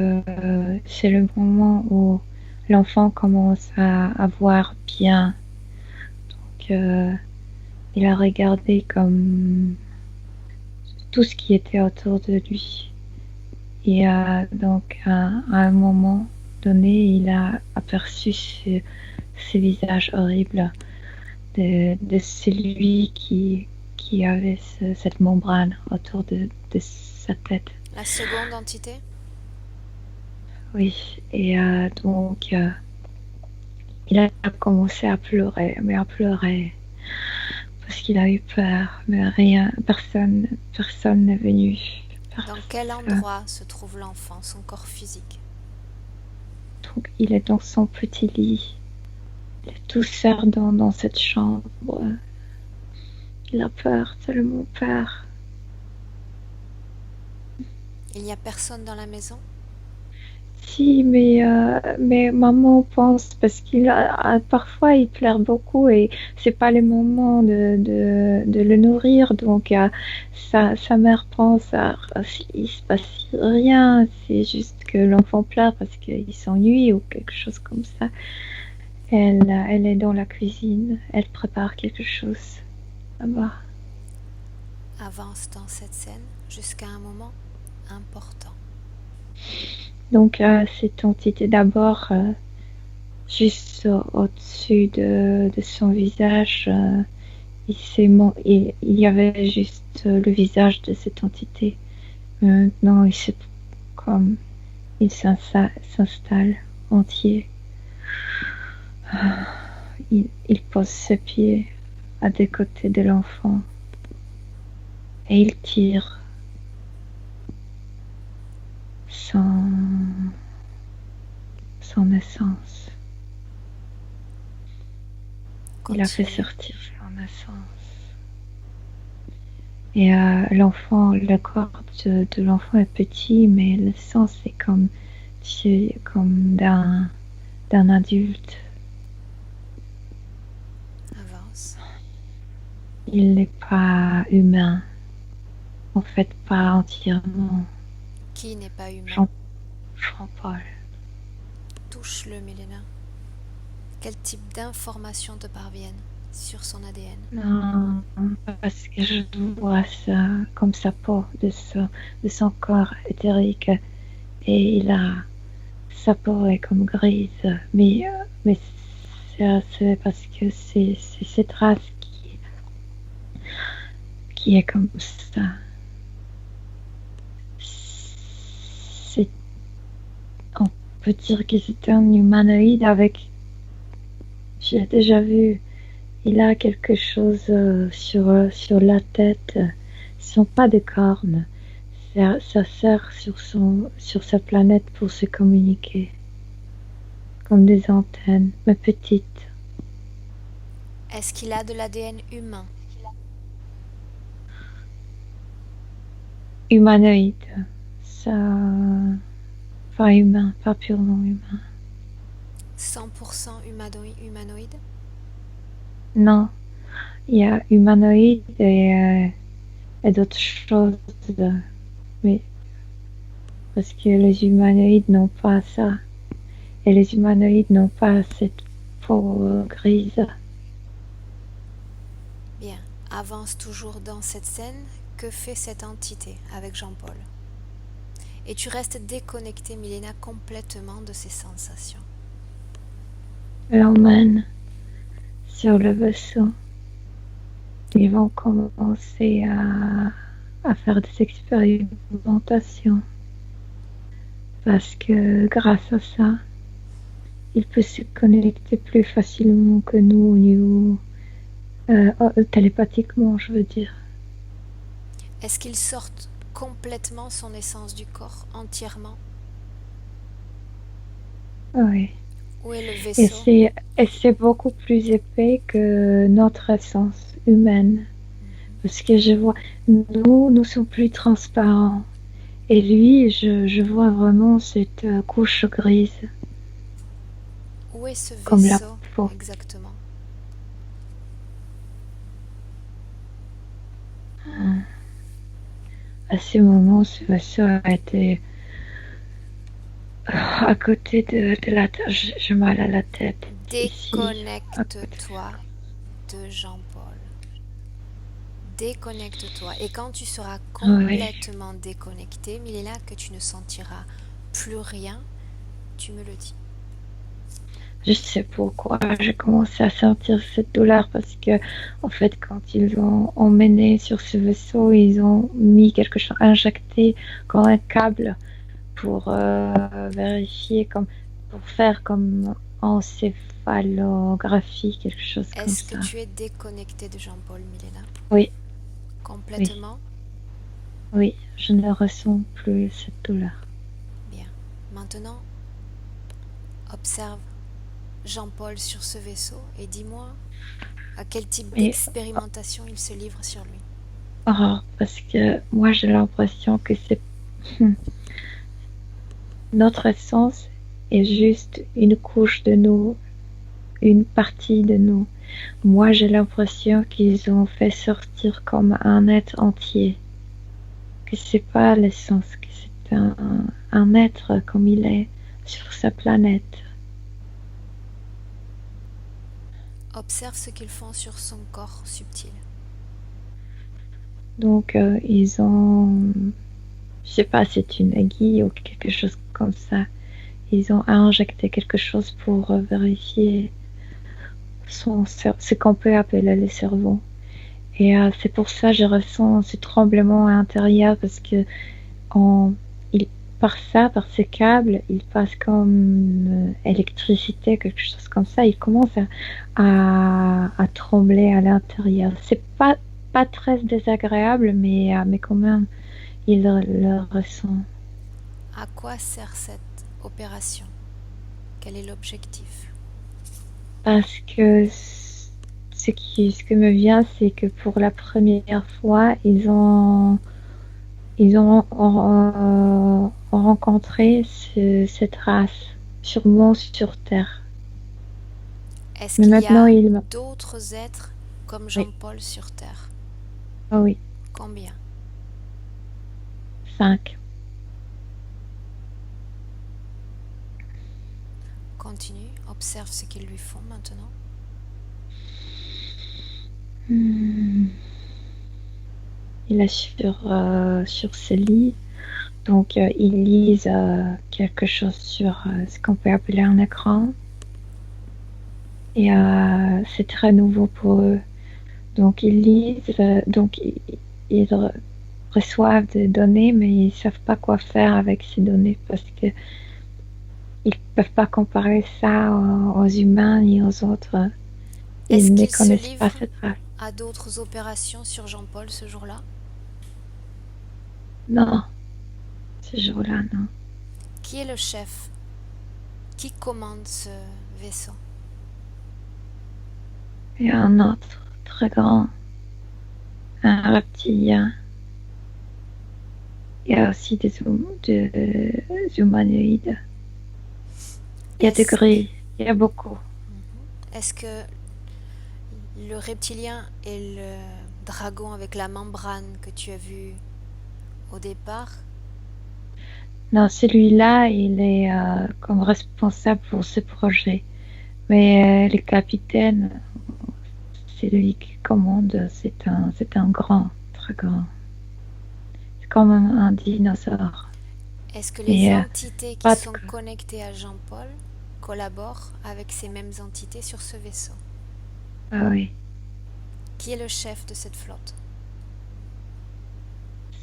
c'est le moment où l'enfant commence à voir bien. Donc, il a regardé comme tout ce qui était autour de lui. Et donc, à un moment donné, il a aperçu ce visage horrible de celui qui avait cette membrane autour de sa tête. La seconde entité? Oui, et donc il a commencé à pleurer, parce qu'il a eu peur, mais rien, personne n'est venu. Dans quel endroit se trouve l'enfant, son corps physique? Donc il est dans son petit lit, il est tout seul dans cette chambre. Il a peur, tellement peur. Il n'y a personne dans la maison? Si, mais maman pense, parce parfois il pleure beaucoup et c'est pas le moment de le nourrir, donc sa mère pense il se passe rien, c'est juste que l'enfant pleure parce qu'il s'ennuie ou quelque chose comme ça. Elle est dans la cuisine, elle prépare quelque chose là-bas. Avance dans cette scène jusqu'à un moment important. Donc cette entité d'abord juste au-dessus de son visage, il y avait juste le visage de cette entité. Maintenant il s'installe entier. il pose ses pieds à des côtés de l'enfant et il tire son essence. Il a fait Continue. sortir son essence. Et l'enfant, le corps de l'enfant est petit, mais l'essence est comme d'un adulte. Avance. Il n'est pas humain. En fait, pas entièrement. Qui n'est pas humain? Jean-Paul. Touche-le, Milena. Quel type d'informations te parviennent sur son ADN? Non, parce que je vois ça comme sa peau de son corps éthérique. Et sa peau est comme grise. Mais c'est parce que c'est cette race qui est comme ça. On peut dire que c'est un humanoïde avec... J'ai déjà vu, il a quelque chose sur la tête. Ce sont pas des cornes. Ça sert sur sa planète pour se communiquer. Comme des antennes, mais petites. Est-ce qu'il a de l'ADN humain? Humanoïde. Ça... Pas humain, pas purement humain. 100% humanoïde? Non, il y a humanoïde et d'autres choses. Mais parce que les humanoïdes n'ont pas ça. Et les humanoïdes n'ont pas cette peau grise. Bien, avance toujours dans cette scène. Que fait cette entité avec Jean-Paul? Et tu restes déconnecté, Milena, complètement de ces sensations. L'emmène sur le vaisseau. Ils vont commencer à faire des expérimentations. Parce que grâce à ça, il peut se connecter plus facilement que nous au niveau télépathiquement, je veux dire. Est-ce qu'il sorte complètement son essence du corps, entièrement? Oui. Où est le vaisseau? Et c'est beaucoup plus épais que notre essence humaine. Parce que je vois, nous sommes plus transparents. Et lui, je vois vraiment cette couche grise. Où est ce Comme la vaisseau peau. exactement? À ce moment, ce vaisseau a été à côté de la tête. J'ai mal à la tête. Déconnecte-toi de Jean-Paul. Déconnecte-toi. Et quand tu seras complètement déconnecté, Milena, que tu ne sentiras plus rien, tu me le dis. Je sais pourquoi j'ai commencé à sentir cette douleur parce que, en fait, quand ils ont emmené sur ce vaisseau, ils ont mis quelque chose, injecté comme un câble pour vérifier, pour faire comme encéphalographie, quelque chose comme ça. Est-ce que tu es déconnecté de Jean-Paul, Milena? Oui. Complètement? Oui, je ne ressens plus cette douleur. Bien. Maintenant, observe Jean-Paul sur ce vaisseau et dis-moi à quel type d'expérimentation il se livre sur lui. Parce que moi j'ai l'impression que c'est notre essence est juste une couche de nous, une partie de nous. Moi j'ai l'impression qu'ils ont fait sortir comme un être entier, que c'est pas l'essence, que c'est un être comme il est sur sa planète. Observe ce qu'ils font sur son corps subtil. Donc ils ont, je sais pas, c'est une aiguille ou quelque chose comme ça. Ils ont injecté quelque chose pour vérifier ce qu'on peut appeler le cerveau. Et c'est pour ça que je ressens ce tremblement à l'intérieur parce que par ça, par ces câbles, il passe comme électricité, quelque chose comme ça. Il commence à trembler à l'intérieur. C'est pas très désagréable, mais quand même, il le ressent. À quoi sert cette opération? Quel est l'objectif? Parce que ce que me vient, c'est que pour la première fois, ils ont rencontré cette race, sûrement sur Terre. Est-ce Mais qu'il y maintenant, a il... d'autres êtres comme Oui, Jean-Paul sur Terre? ah oui, Combien? 5. Continue, observe ce qu'ils lui font maintenant. Il est sur ce lit, donc ils lisent quelque chose sur ce qu'on peut appeler un écran. Et c'est très nouveau pour eux. Donc ils lisent, donc ils reçoivent des données, mais ils savent pas quoi faire avec ces données parce que ils peuvent pas comparer ça aux humains ni aux autres. Est-ce Ils ne qu'il se connaissent pas livre cette race. à d'autres opérations sur Jean-Paul ce jour-là? Non, ce jour-là, non. Qui est le chef? Qui commande ce vaisseau? Il y a un autre très grand, un reptilien. Il y a aussi des humanoïdes. Il y a des Est-ce grilles. Il y a beaucoup. est-ce que le reptilien est le dragon avec la membrane que tu as vu au départ? Non, celui-là, il est comme responsable pour ce projet. Mais le capitaine, c'est lui qui commande. C'est un grand, très grand. C'est comme un dinosaure. Est-ce que les Mais entités qui pas de... sont connectées à Jean-Paul collaborent avec ces mêmes entités sur ce vaisseau? Ah oui, Qui est le chef de cette flotte?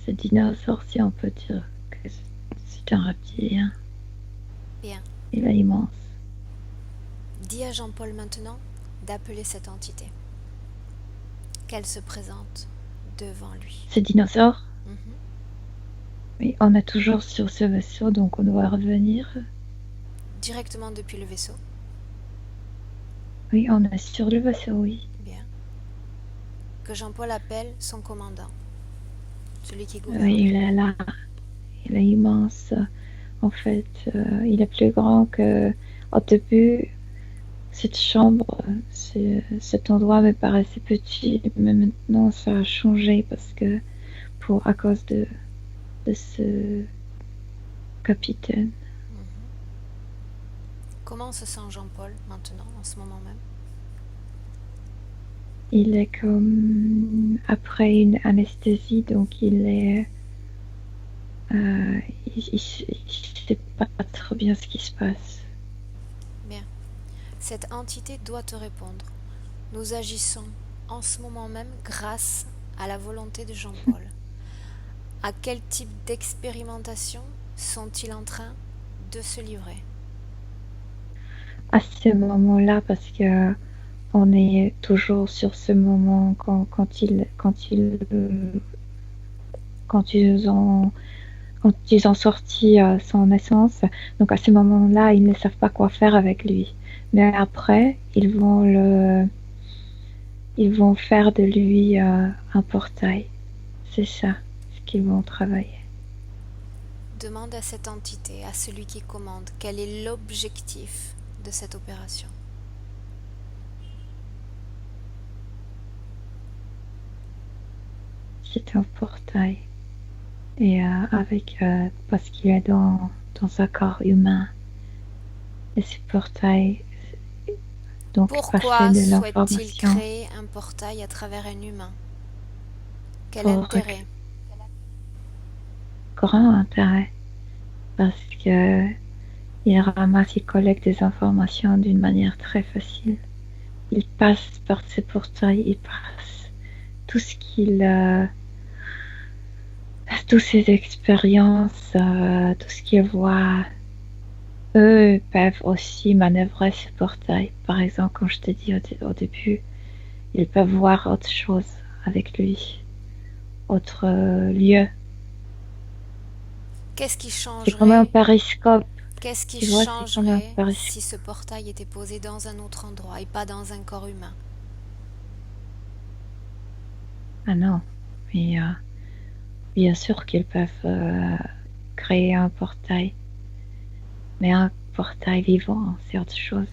ce dinosaure, si on peut dire que c'est un reptilien. Bien. Il est immense. Dis à Jean-Paul maintenant d'appeler cette entité. Qu'elle se présente devant lui. Ce dinosaure, Mhm. oui, on est toujours sur ce vaisseau, donc on doit revenir. Directement depuis le vaisseau. Oui, on est sur le vaisseau, oui. Bien. Que Jean-Paul appelle son commandant. Celui qui gouverne. Oui, il est là. Il est immense. En fait, il est plus grand que... Au début, cette chambre, cet endroit me paraissait petit, mais maintenant ça a changé parce que à cause de ce capitaine. Comment se sent Jean-Paul maintenant, en ce moment même? Il est comme après une anesthésie, donc il est... il sait pas trop bien ce qui se passe. Bien. Cette entité doit te répondre. Nous agissons en ce moment même grâce à la volonté de Jean-Paul. À quel type d'expérimentation sont-ils en train de se livrer? À ce moment-là, parce que on est toujours sur ce moment quand ils ont sorti son essence. Donc à ce moment-là, ils ne savent pas quoi faire avec lui. Mais après, ils vont faire de lui un portail. C'est ça ce qu'ils vont travailler. Demande à cette entité, à celui qui commande, quel est l'objectif de cette opération. C'est un portail. Et parce qu'il est dans un corps humain. Et ce portail, donc Pourquoi passer de souhaite-t-il l'information créer un portail à travers un humain? Quel pour intérêt? grand intérêt. Parce que il ramasse, il collecte des informations d'une manière très facile. Il passe par ce portail, il passe tout ce qu'il toutes ces expériences, tout ce qu'ils voient, eux peuvent aussi manœuvrer ce portail. Par exemple, comme je t'ai dit au début, ils peuvent voir autre chose avec lui, autre lieu. Qu'est-ce qui C'est comme un changerait périscope. Qu'est-ce qui Tu vois, c'est comme un changerait périscope. si ce portail était posé dans un autre endroit et pas dans un corps humain? Ah non, mais bien sûr qu'ils peuvent créer un portail. Mais un portail vivant, c'est autre chose.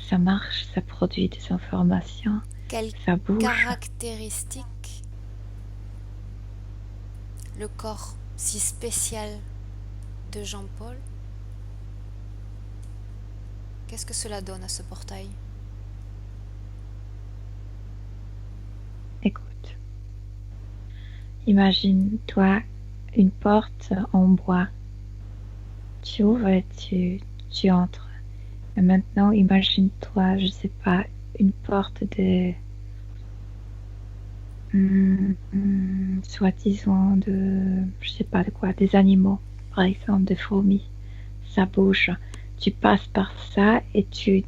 Ça marche, ça produit des informations, Quelles ça bouge. caractéristiques le corps si spécial de Jean-Paul, qu'est-ce que cela donne à ce portail? Écoute, imagine-toi une porte en bois. Tu ouvres et tu entres. Et maintenant, imagine-toi, je sais pas, une porte de, soi-disant je sais pas de quoi, des animaux, par exemple des fourmis. Ça bouge. Tu passes par ça et tu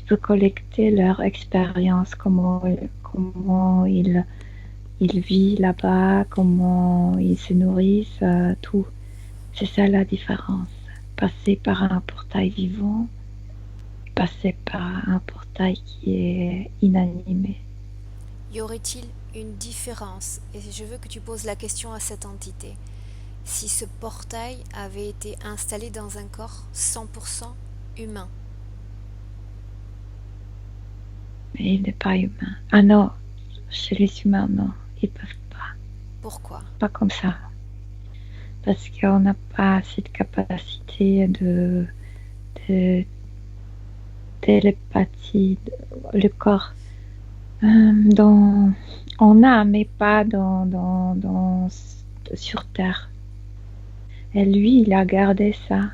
peux collecter leur expérience, comment ils vivent là-bas, comment ils se nourrissent, tout. C'est ça la différence. Passer par un portail vivant, passer par un portail qui est inanimé. Y aurait-il une différence? Et je veux que tu poses la question à cette entité. Si ce portail avait été installé dans un corps 100% humain. Mais il n'est pas humain. Ah non, chez les humains, non, ils peuvent pas. Pourquoi? Pas comme ça. Parce qu'on n'a pas cette capacité de télépathie, le corps. On a, mais pas sur Terre. Et lui, il a gardé ça.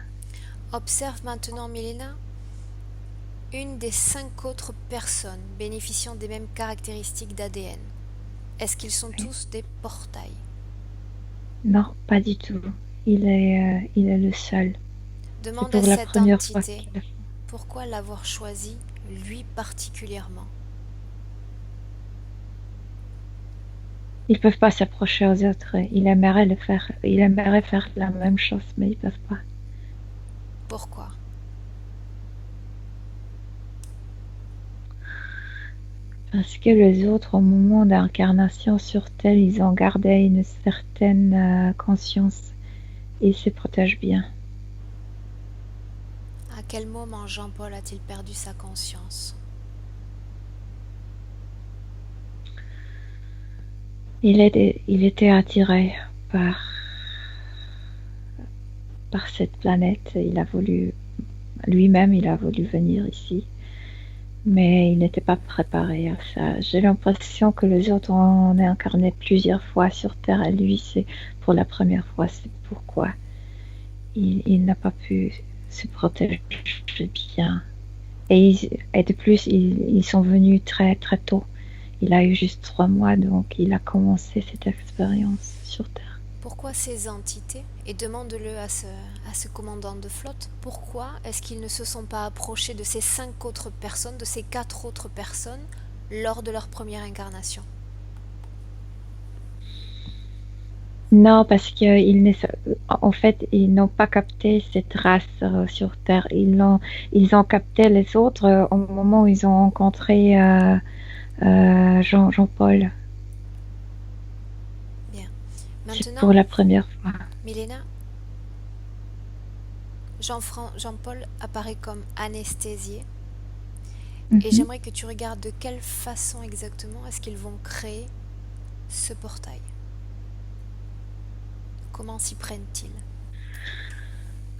Observe maintenant, Milena, une des 5 autres personnes bénéficiant des mêmes caractéristiques d'ADN. Est-ce qu'ils sont tous des portails? Non, pas du tout. Il est le seul. Demande C'est à pour la cette première fois entité qu'il le fait. pourquoi l'avoir choisi, lui particulièrement. Ils peuvent pas s'approcher aux autres. Il aimerait le faire. Il aimerait faire la même chose, mais ils peuvent pas. Pourquoi? Parce que les autres, au moment d'incarnation sur Terre, ils ont gardé une certaine conscience et ils se protègent bien. À quel moment Jean-Paul a-t-il perdu sa conscience? Il était attiré par cette planète. Lui-même, il a voulu venir ici, mais il n'était pas préparé à ça. J'ai l'impression que les autres ont incarné plusieurs fois sur Terre, et lui, c'est pour la première fois. C'est pourquoi il n'a pas pu se protéger bien. Et de plus, ils sont venus très très tôt. Il a eu juste 3 mois, donc il a commencé cette expérience sur Terre. Pourquoi ces entités, et demande-le à ce commandant de flotte, pourquoi est-ce qu'ils ne se sont pas approchés de ces 5 autres personnes, de ces 4 autres personnes, lors de leur première incarnation? Non, parce en fait, ils n'ont pas capté cette race sur Terre. Ils ont capté les autres au moment où ils ont rencontré Jean-Paul. Bien. C'est Maintenant, pour la première fois. Milena, Jean-Paul apparaît comme anesthésié. Et j'aimerais que tu regardes de quelle façon exactement est-ce qu'ils vont créer ce portail. Comment s'y prennent-ils?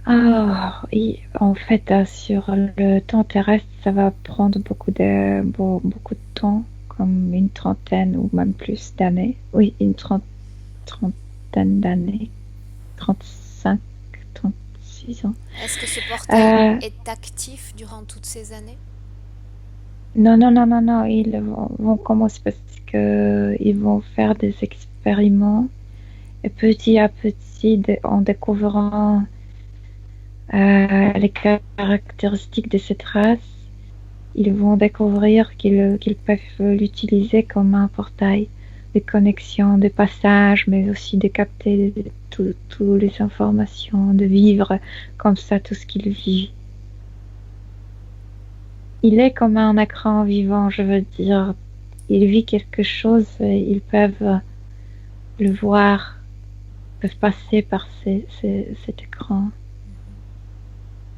En fait, sur le temps terrestre, ça va prendre beaucoup de temps, comme une trentaine ou même plus d'années. Oui, une trentaine d'années. 35, 36 ans. Est-ce que ce portail est actif durant toutes ces années? Non, non, non, non, non, ils vont commencer parce que ils vont faire des expériments et petit à petit, en découvrant les caractéristiques de cette race, ils vont découvrir qu'ils peuvent l'utiliser comme un portail de connexion, de passage, mais aussi de capter toutes les informations, de vivre comme ça tout ce qu'il vit. Il est comme un écran vivant, je veux dire. Il vit quelque chose, ils peuvent le voir, peuvent passer par cet écran.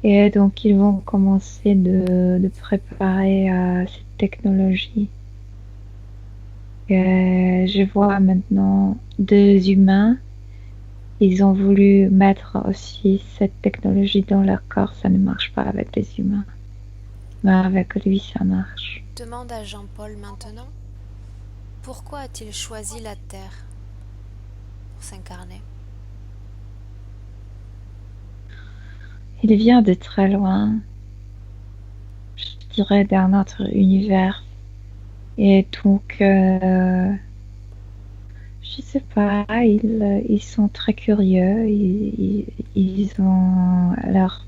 Et donc, ils vont commencer de préparer cette technologie. Je vois maintenant 2 humains. Ils ont voulu mettre aussi cette technologie dans leur corps. Ça ne marche pas avec les humains. Mais avec lui, ça marche. Demande à Jean-Paul maintenant. Pourquoi a-t-il choisi la Terre pour s'incarner? Il vient de très loin. Je dirais d'un autre univers. Et donc, je sais pas, ils sont très curieux. Ils ont leur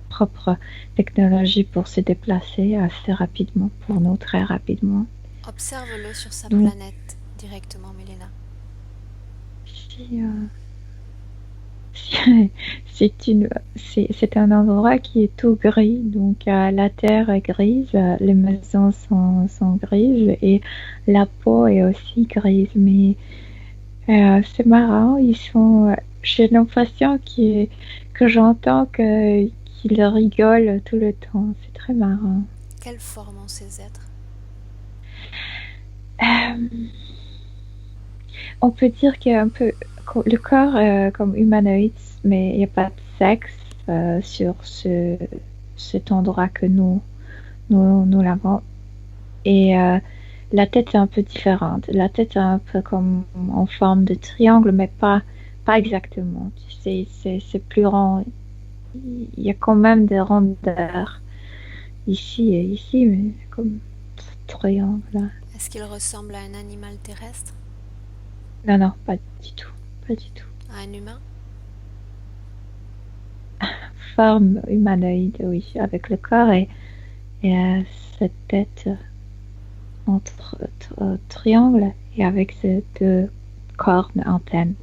propre technologie pour se déplacer assez rapidement, pour nous très rapidement. Observe-le sur sa Donc, planète directement, Milena. si, c'est un endroit qui est tout gris, donc la terre est grise, les maisons sont grises et la peau est aussi grise. Mais c'est marrant, j'ai l'impression que j'entends qu'ils rigolent tout le temps. C'est très marrant. Quelle forme ont ces êtres? On peut dire qu'il y a un peu le corps comme humanoïde, mais il n'y a pas de sexe sur cet endroit que nous l'avons. Et la tête est un peu différente. La tête est un peu comme en forme de triangle, mais pas exactement. C'est plus rond. Il y a quand même des rondeurs ici et ici, mais comme triangle. Là. Est-ce qu'il ressemble à un animal terrestre? Non, non, pas du tout. Pas du tout. À un humain? Forme humanoïde, oui, avec le corps et cette tête entre triangle et avec ces 2 cornes antennes,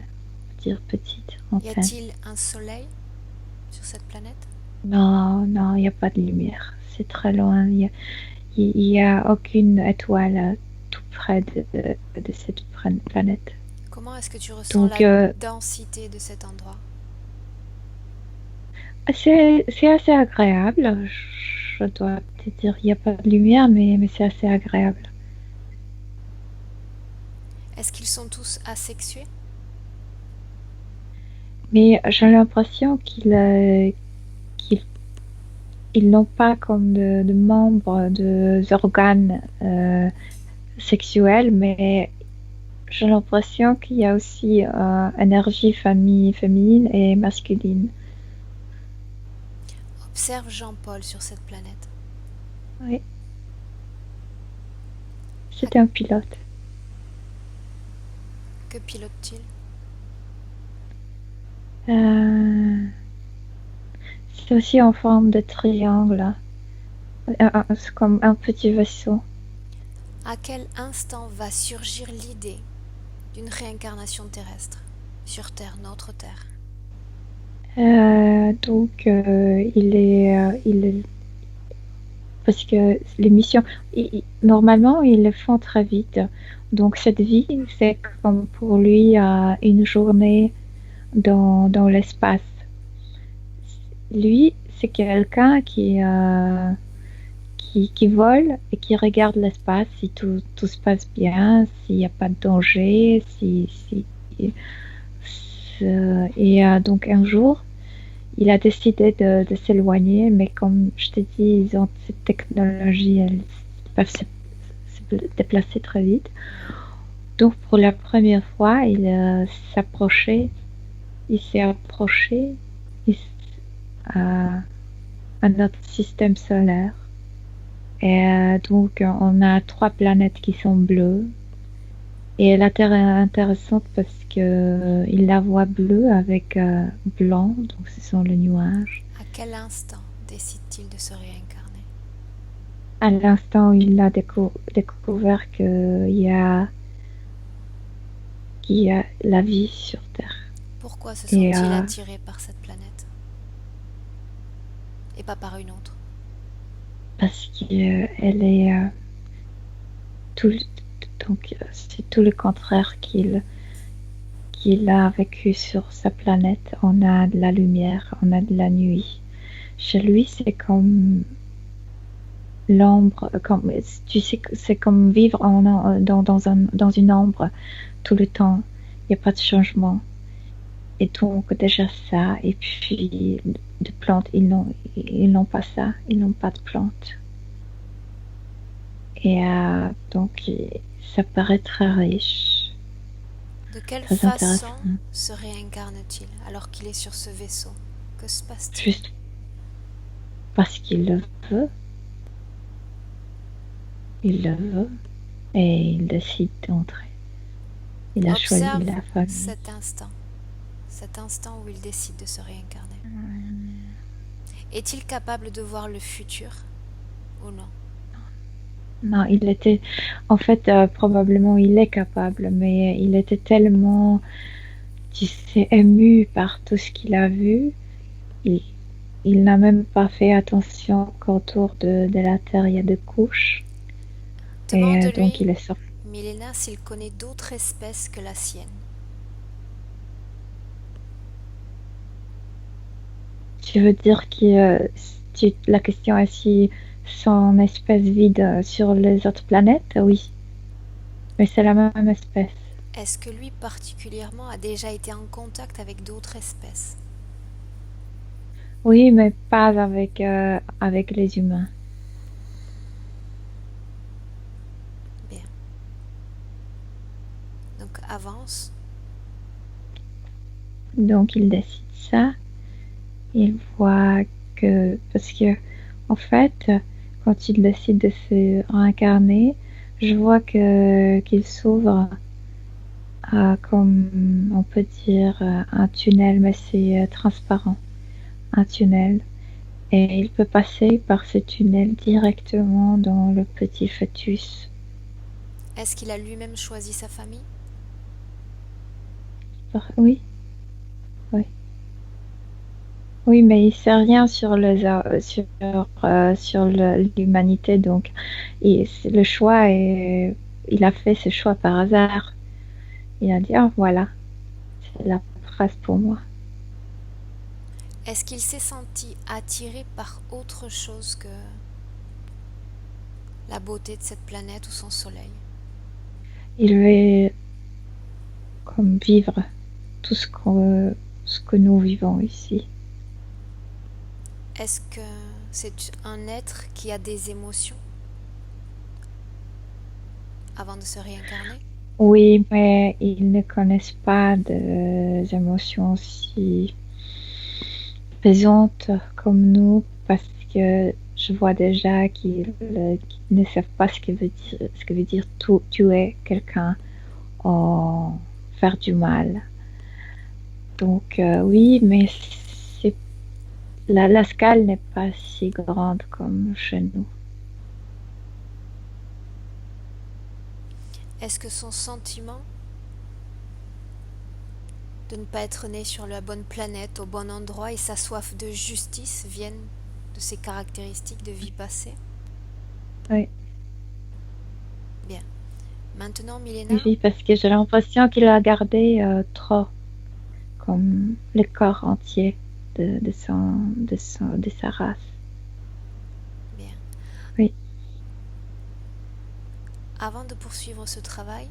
dire petites Y antennes. a-t-il un soleil sur cette planète? Non, non, il n'y a pas de lumière. C'est très loin. Il y a aucune étoile tout près de cette planète. Comment est-ce que tu ressens Donc, la densité de cet endroit? c'est assez agréable. Je dois te dire, il n'y a pas de lumière, mais c'est assez agréable. Est-ce qu'ils sont tous asexués? Mais j'ai l'impression qu'ils n'ont pas comme de membres, d'organes sexuels, mais j'ai l'impression qu'il y a aussi énergie féminine et masculine. Observe Jean-Paul sur cette planète. Oui. C'est un pilote. Que pilote-t-il? C'est aussi en forme de triangle. C'est comme un petit vaisseau. À quel instant va surgir l'idée d'une réincarnation terrestre sur Terre, notre Terre? Donc, il est parce que les missions, normalement, ils le font très vite. Donc, cette vie, c'est comme pour lui une journée dans l'espace. Lui, c'est quelqu'un qui vole et qui regarde l'espace si tout se passe bien, s'il n'y a pas de danger, et donc un jour, il a décidé de s'éloigner, mais comme je t'ai dit, ils ont cette technologie, elles peuvent se déplacer très vite. Donc pour la première fois, il s'est approché à notre système solaire. Et donc, on a 3 planètes qui sont bleues. Et la Terre est intéressante parce que il la voit bleue avec blanc, donc ce sont les nuages. À quel instant décide-t-il de se réincarner? À l'instant où il a découvert qu'il y a la vie sur Terre. Pourquoi se Et, sent-il attiré par cette planète et pas par une autre? Parce qu'elle est donc c'est tout le contraire qu'il a vécu sur sa planète. On a de la lumière, on a de la nuit. Chez lui, c'est comme l'ombre, tu sais, c'est comme vivre dans une ombre tout le temps. Il n'y a pas de changement. Et donc déjà ça, et puis de plantes, ils n'ont pas ça, ils n'ont pas de plantes. Et donc ça paraît très riche. De quelle Très façon intéressant. se réincarne-t-il alors qu'il est sur ce vaisseau? Que se passe-t-il? Juste parce qu'il le veut. Il le veut et il décide d'entrer. Il a choisi Observe la famille. cet instant où il décide de se réincarner. Est-il capable de voir le futur ou non? Non, il était, en fait, probablement il est capable, mais il était tellement, tu sais, ému par tout ce qu'il a vu. Il n'a même pas fait attention qu'autour de la Terre, il y a 2 couches. Et donc Demande-lui, il est sorti. Milena, s'il connaît d'autres espèces que la sienne. Tu veux dire que la question est si son espèce vide sur les autres planètes? Oui, mais c'est la même espèce. Est-ce que lui particulièrement a déjà été en contact avec d'autres espèces? Oui, mais pas avec les humains. Bien. Donc avance. Donc il décide ça. Il voit que parce que en fait, quand il décide de se réincarner, je vois que qu'il s'ouvre à, comme on peut dire, un tunnel, mais c'est transparent, un tunnel. Et il peut passer par ce tunnel directement dans le petit fœtus. Est-ce qu'il a lui-même choisi sa famille? Oui, oui. Oui, mais il sait rien sur l'humanité, donc le choix est, il a fait ce choix par hasard. Il a dit, ah voilà, c'est la phrase pour moi. Est-ce qu'il s'est senti attiré par autre chose que la beauté de cette planète ou son soleil? Il veut comme vivre tout ce que nous vivons ici. Est-ce que c'est un être qui a des émotions avant de se réincarner? Oui, mais ils ne connaissent pas des émotions si pesantes comme nous parce que je vois déjà qu'ils ne savent pas ce que veut dire tuer quelqu'un ou faire du mal. Donc oui, mais c'est, la scale n'est pas si grande comme chez nous. Est-ce que son sentiment de ne pas être né sur la bonne planète, au bon endroit, et sa soif de justice viennent de ses caractéristiques de vie passée? Oui. Bien. Maintenant, Milena, Oui, parce que j'ai l'impression qu'il a gardé trop, comme le corps entier de sa race. bien. Oui. Avant de poursuivre ce travail,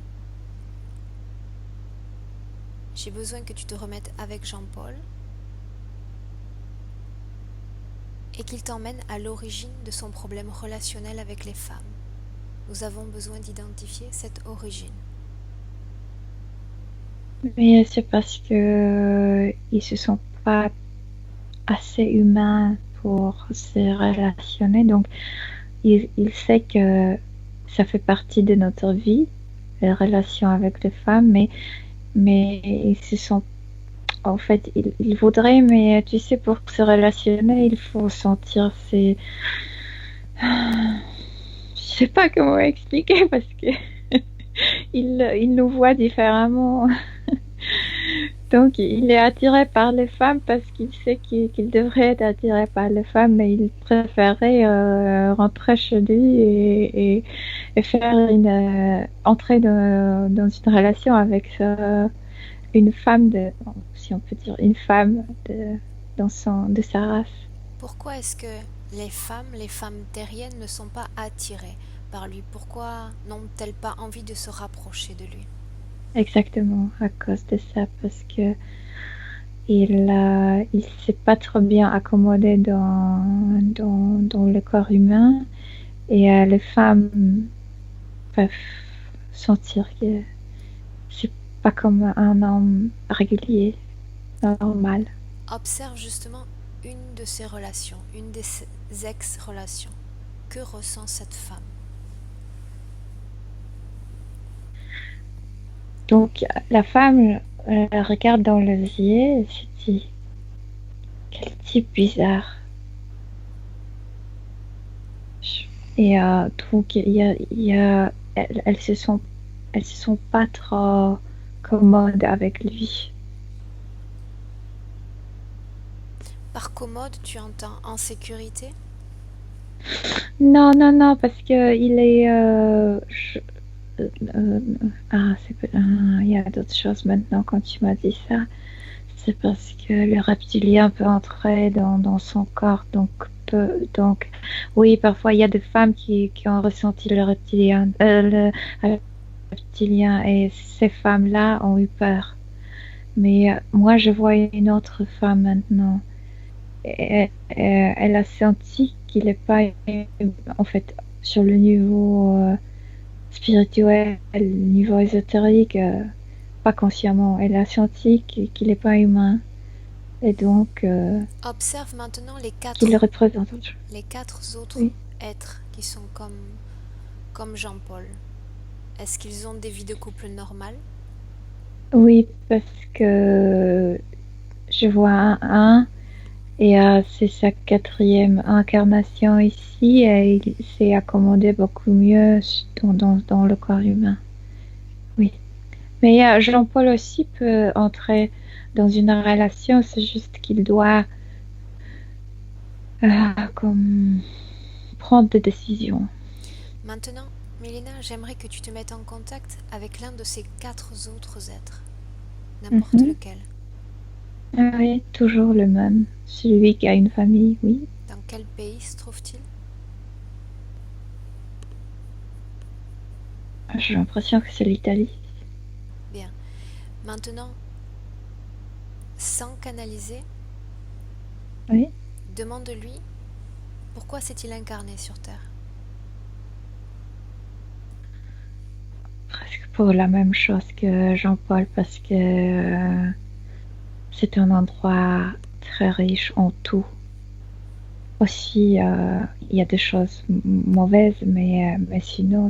j'ai besoin que tu te remettes avec Jean-Paul et qu'il t'emmène à l'origine de son problème relationnel avec les femmes. Nous avons besoin d'identifier cette origine. Mais c'est parce que ils se sont pas assez humains pour se relationner. Donc, il sait que ça fait partie de notre vie, les relations avec les femmes, mais ils se sont en fait, il voudrait, mais tu sais, pour se relationner, il faut sentir ses... Je sais pas comment expliquer parce que il nous voit différemment. Donc, il est attiré par les femmes parce qu'il sait qu'il devrait être attiré par les femmes, mais il préférait rentrer chez lui et faire entrer dans une relation avec une femme si on peut dire, une femme de sa race. Pourquoi est-ce que les femmes terriennes ne sont pas attirées par lui? Pourquoi n'ont-elles pas envie de se rapprocher de lui? Exactement, à cause de ça, parce que il s'est pas trop bien accommodé dans le corps humain et les femmes peuvent sentir que c'est pas comme un homme régulier, normal. Observe justement une de ces relations, une de ces ex-relations. Que ressent cette femme? Donc la femme regarde dans les yeux et se dit quel type bizarre. Et donc elles se sont pas trop commodes avec lui. Par commode, tu entends en sécurité? Non, non, non, parce que il est. Il y a d'autres choses maintenant quand tu m'as dit ça. C'est parce que le reptilien peut entrer dans son corps, donc oui, parfois il y a des femmes qui ont ressenti le reptilien et ces femmes-là ont eu peur. Mais moi je vois une autre femme maintenant. Elle a senti qu'il n'est pas, en fait, sur le niveau spirituel, le niveau ésotérique, pas consciemment. Elle a senti qu'il n'est pas humain. Et donc, Observe maintenant qu'il représente. les 4 autres Oui. êtres qui sont comme Jean-Paul. Est-ce qu'ils ont des vies de couple normales? Oui, parce que je vois un et c'est sa 4e incarnation ici et il s'est accommodé beaucoup mieux dans le corps humain. Oui. Mais Jean-Paul aussi peut entrer dans une relation, c'est juste qu'il doit comme prendre des décisions. Maintenant, Mélina, j'aimerais que tu te mettes en contact avec l'un de ces 4 autres êtres. N'importe lequel. Oui, toujours le même. Celui qui a une famille, oui. Dans quel pays se trouve-t-il? J'ai l'impression que c'est l'Italie. Bien. Maintenant, sans canaliser, Oui. demande-lui pourquoi s'est-il incarné sur Terre? Presque pour la même chose que Jean-Paul, parce que c'est un endroit très riche en tout. Aussi, il y a des choses mauvaises, mais sinon,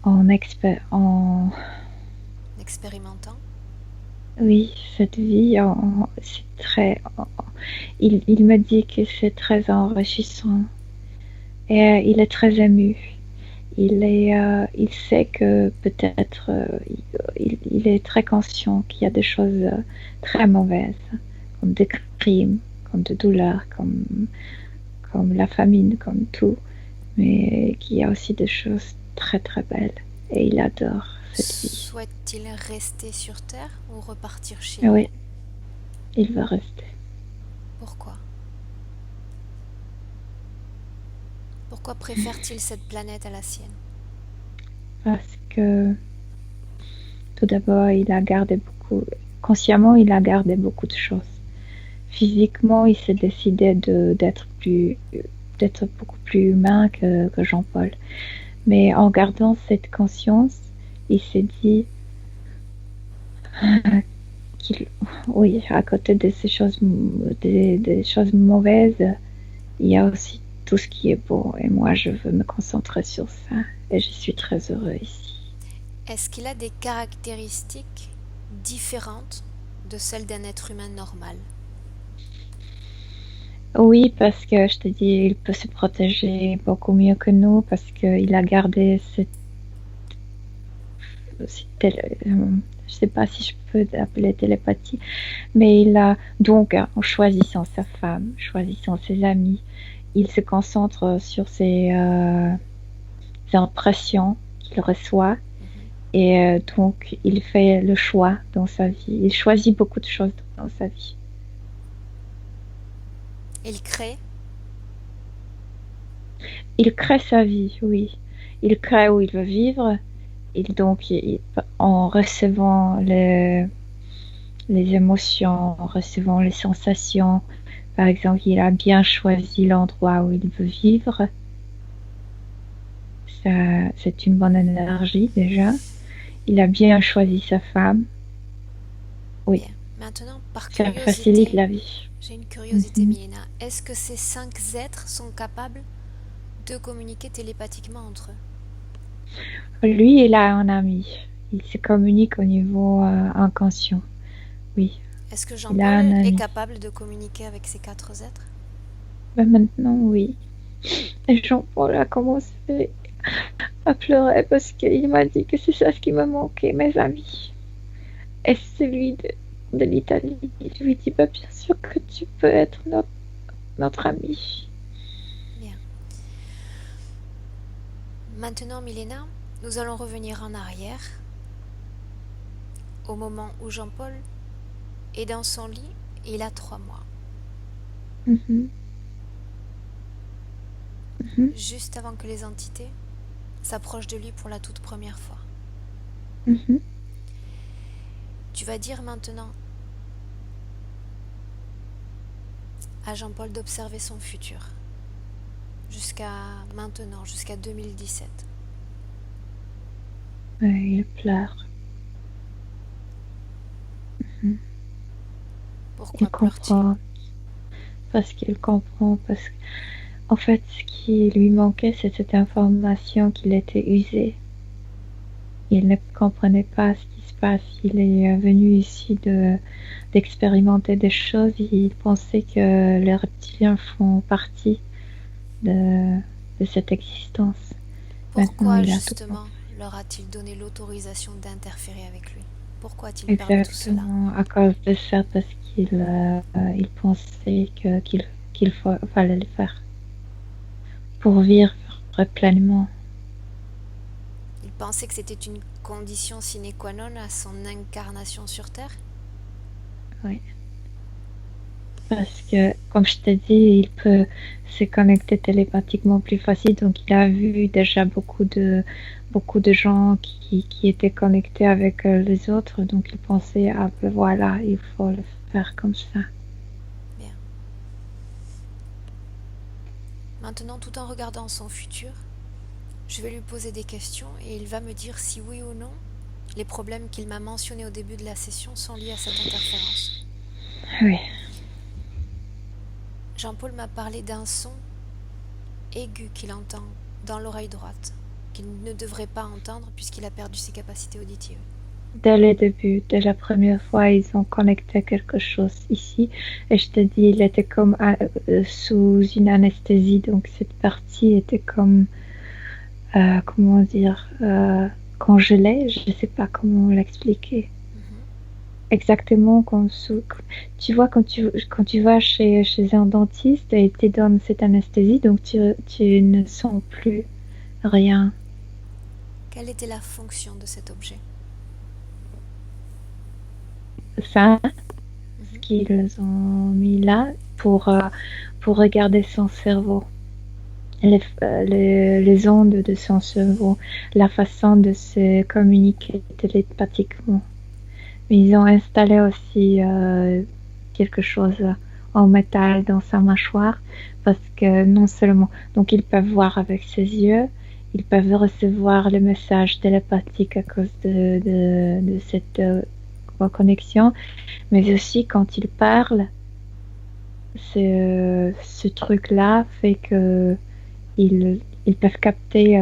en Expérimentant? oui, cette vie, c'est très. Il me dit que c'est très enrichissant et il est très ému. Il sait que peut-être il est très conscient qu'il y a des choses très mauvaises, comme des crimes, comme des douleurs, comme la famine, comme tout, mais qu'il y a aussi des choses très très belles et il adore cette vie. Souhaite-t-il rester sur Terre ou repartir chez lui? Oui, il veut rester. Pourquoi? Pourquoi préfère-t-il cette planète à la sienne? Parce que tout d'abord, consciemment, il a gardé beaucoup de choses. Physiquement, il s'est décidé d'être beaucoup plus humain que Jean-Paul. Mais en gardant cette conscience, il s'est dit oui, à côté de ces choses, des choses mauvaises, il y a aussi tout ce qui est beau. Et moi, je veux me concentrer sur ça. Et je suis très heureux ici. Est-ce qu'il a des caractéristiques différentes de celles d'un être humain normal? Oui, parce que je te dis, il peut se protéger beaucoup mieux que nous parce qu'il a gardé je sais pas si je peux appeler télépathie, mais il a donc, en choisissant sa femme, choisissant ses amis, il se concentre sur ses impressions qu'il reçoit et donc il fait le choix dans sa vie. Il choisit beaucoup de choses dans sa vie. Il crée? Il crée sa vie, oui. Il crée où il veut vivre. En recevant les émotions, en recevant les sensations, par exemple, il a bien choisi l'endroit où il veut vivre. Ça, c'est une bonne énergie déjà. Il a bien choisi sa femme. Oui. Bien. Maintenant, par Ça curiosité, facilite la vie. j'ai une curiosité, Mhm. Milena. Est-ce que ces 5 êtres sont capables de communiquer télépathiquement entre eux? Lui, il a un ami. Il se communique au niveau inconscient. Oui, Est-ce que il a Jean-Paul un est ami. capable de communiquer avec ces 4 êtres? Mais maintenant, oui. Et Jean-Paul a commencé à pleurer parce qu'il m'a dit que c'est ça ce qui me manquait, mes amis. Et celui de l'Italie. Je lui dis, bah, bien sûr que tu peux être notre ami. Bien. Maintenant, Milena, nous allons revenir en arrière au moment où Jean-Paul est dans son lit et il a 3 mois. Mhm. Mhm. Juste avant que les entités s'approchent de lui pour la toute première fois. Mhm. Tu vas dire maintenant à Jean-Paul d'observer son futur jusqu'à maintenant, jusqu'à 2017. Ouais, il pleure. Mhm. Pourquoi Il pleure-t-il? comprend. Parce qu'il comprend. Parce qu'en fait, ce qui lui manquait, c'est cette information qu'il était usé. Il ne comprenait pas ce qui se passe. Il est venu ici d'expérimenter des choses. Il pensait que les reptiliens font partie de, de cette existence. Maintenant, Pourquoi il a tout justement compris. leur a-t-il donné l'autorisation d'interférer avec lui? Pourquoi a-t-il permis tout cela? Exactement, à cause de ça, parce il pensait qu'il fallait le faire pour vivre pleinement. Il pensait que c'était une condition sine qua non à son incarnation sur Terre? Oui. Parce que, comme je t'ai dit, il peut se connecter télépathiquement plus facile. Donc, il a vu déjà beaucoup de gens qui étaient connectés avec les autres. Donc, il pensait, ah ben voilà, il faut le faire comme ça. Bien. Maintenant, tout en regardant son futur, je vais lui poser des questions et il va me dire si oui ou non les problèmes qu'il m'a mentionnés au début de la session sont liés à cette interférence. Oui. Jean-Paul m'a parlé d'un son aigu qu'il entend dans l'oreille droite, qu'il ne devrait pas entendre puisqu'il a perdu ses capacités auditives. Dès le début, dès la première fois, ils ont connecté quelque chose ici. Et je te dis, il était comme sous une anesthésie. Donc, cette partie était comme, comment dire, congelée. Je ne sais pas comment l'expliquer. Exactement comme tu vois, quand tu vas chez un dentiste et il te donne cette anesthésie, donc tu ne sens plus rien. Quelle était la fonction de cet objet? Ça, ce qu'ils ont mis là pour regarder son cerveau, les ondes de son cerveau, la façon de se communiquer télépathiquement. Mais ils ont installé aussi quelque chose en métal dans sa mâchoire parce que non seulement, donc ils peuvent voir avec ses yeux, ils peuvent recevoir le message télépathique à cause de cette connexion, mais aussi quand ils parlent, ce truc-là fait que ils peuvent capter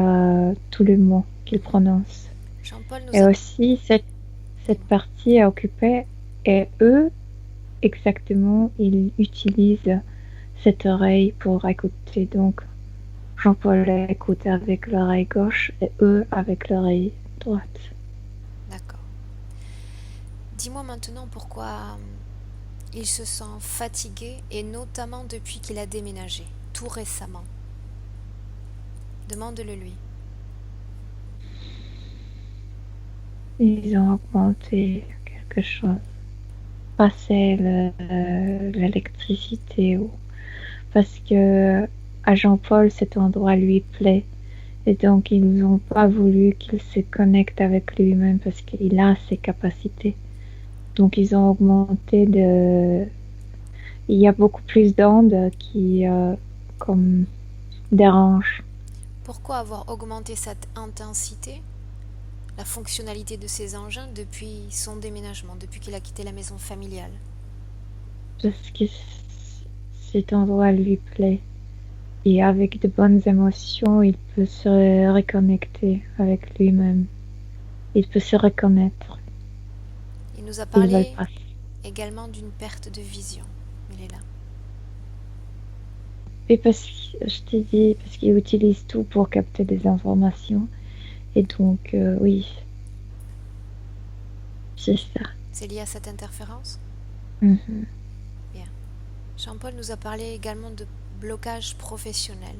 tous les mots qu'ils prononcent. Jean-Paul nous Et a... aussi, cette partie est occupée et eux, exactement, ils utilisent cette oreille pour écouter. Donc, Jean-Paul écoute avec l'oreille gauche et eux avec l'oreille droite. D'accord. Dis-moi maintenant pourquoi il se sent fatigué, et notamment depuis qu'il a déménagé, tout récemment. Demande-le lui. Ils ont augmenté quelque chose. Passer l'électricité parce que à Jean-Paul cet endroit lui plaît et donc ils n'ont pas voulu qu'il se connecte avec lui-même parce qu'il a ses capacités. Donc ils ont augmenté il y a beaucoup plus d'ondes qui comme dérangent. Pourquoi avoir augmenté cette intensité, la fonctionnalité de ces engins depuis son déménagement, depuis qu'il a quitté la maison familiale? Parce que cet endroit lui plaît. Et avec de bonnes émotions, il peut se reconnecter avec lui-même. Il peut se reconnaître. Il nous a Ils veulent parlé pas. également d'une perte de vision. Il est là. Et parce que je t'ai dit, parce qu'ils utilisent tout pour capter des informations. Et donc, oui, c'est ça. C'est lié à cette interférence? Mhm. Bien. Jean-Paul nous a parlé également de blocage professionnel,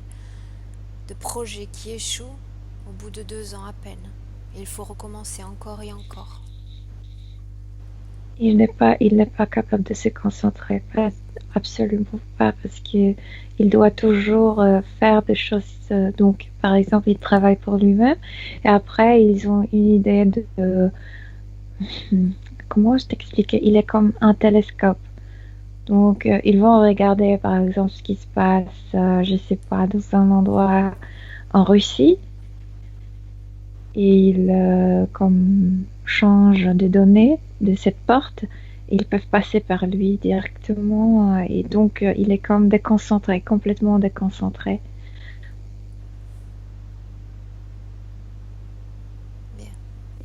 de projets qui échouent au bout de 2 ans à peine. Et il faut recommencer encore et encore. Il n'est pas capable de se concentrer, absolument pas, parce qu'il doit toujours faire des choses. Donc, par exemple, il travaille pour lui-même, et après, ils ont une idée de comment je t'explique? Il est comme un télescope. Donc, ils vont regarder, par exemple, ce qui se passe, je sais pas, dans un endroit en Russie, et ils comme changent des données de cette porte. Ils peuvent passer par lui directement, et donc il est comme déconcentré, complètement déconcentré. Bien.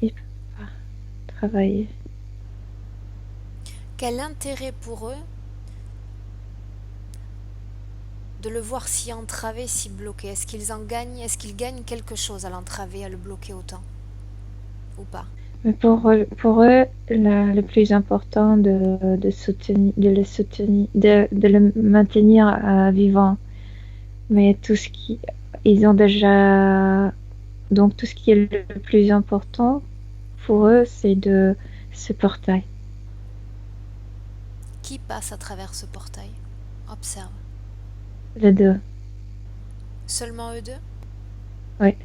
Il peut pas travailler. Quel intérêt pour eux de le voir si entravé, si bloqué? Est-ce qu'ils gagnent quelque chose à l'entraver, à le bloquer autant? Ou pas? Mais pour eux, le plus important de le soutenir, de le maintenir vivant. Mais tout ce qui, ils ont déjà, donc tout ce qui est le plus important pour eux, c'est de ce portail. Qui passe à travers ce portail? Observe. Les deux, Seulement eux deux? oui.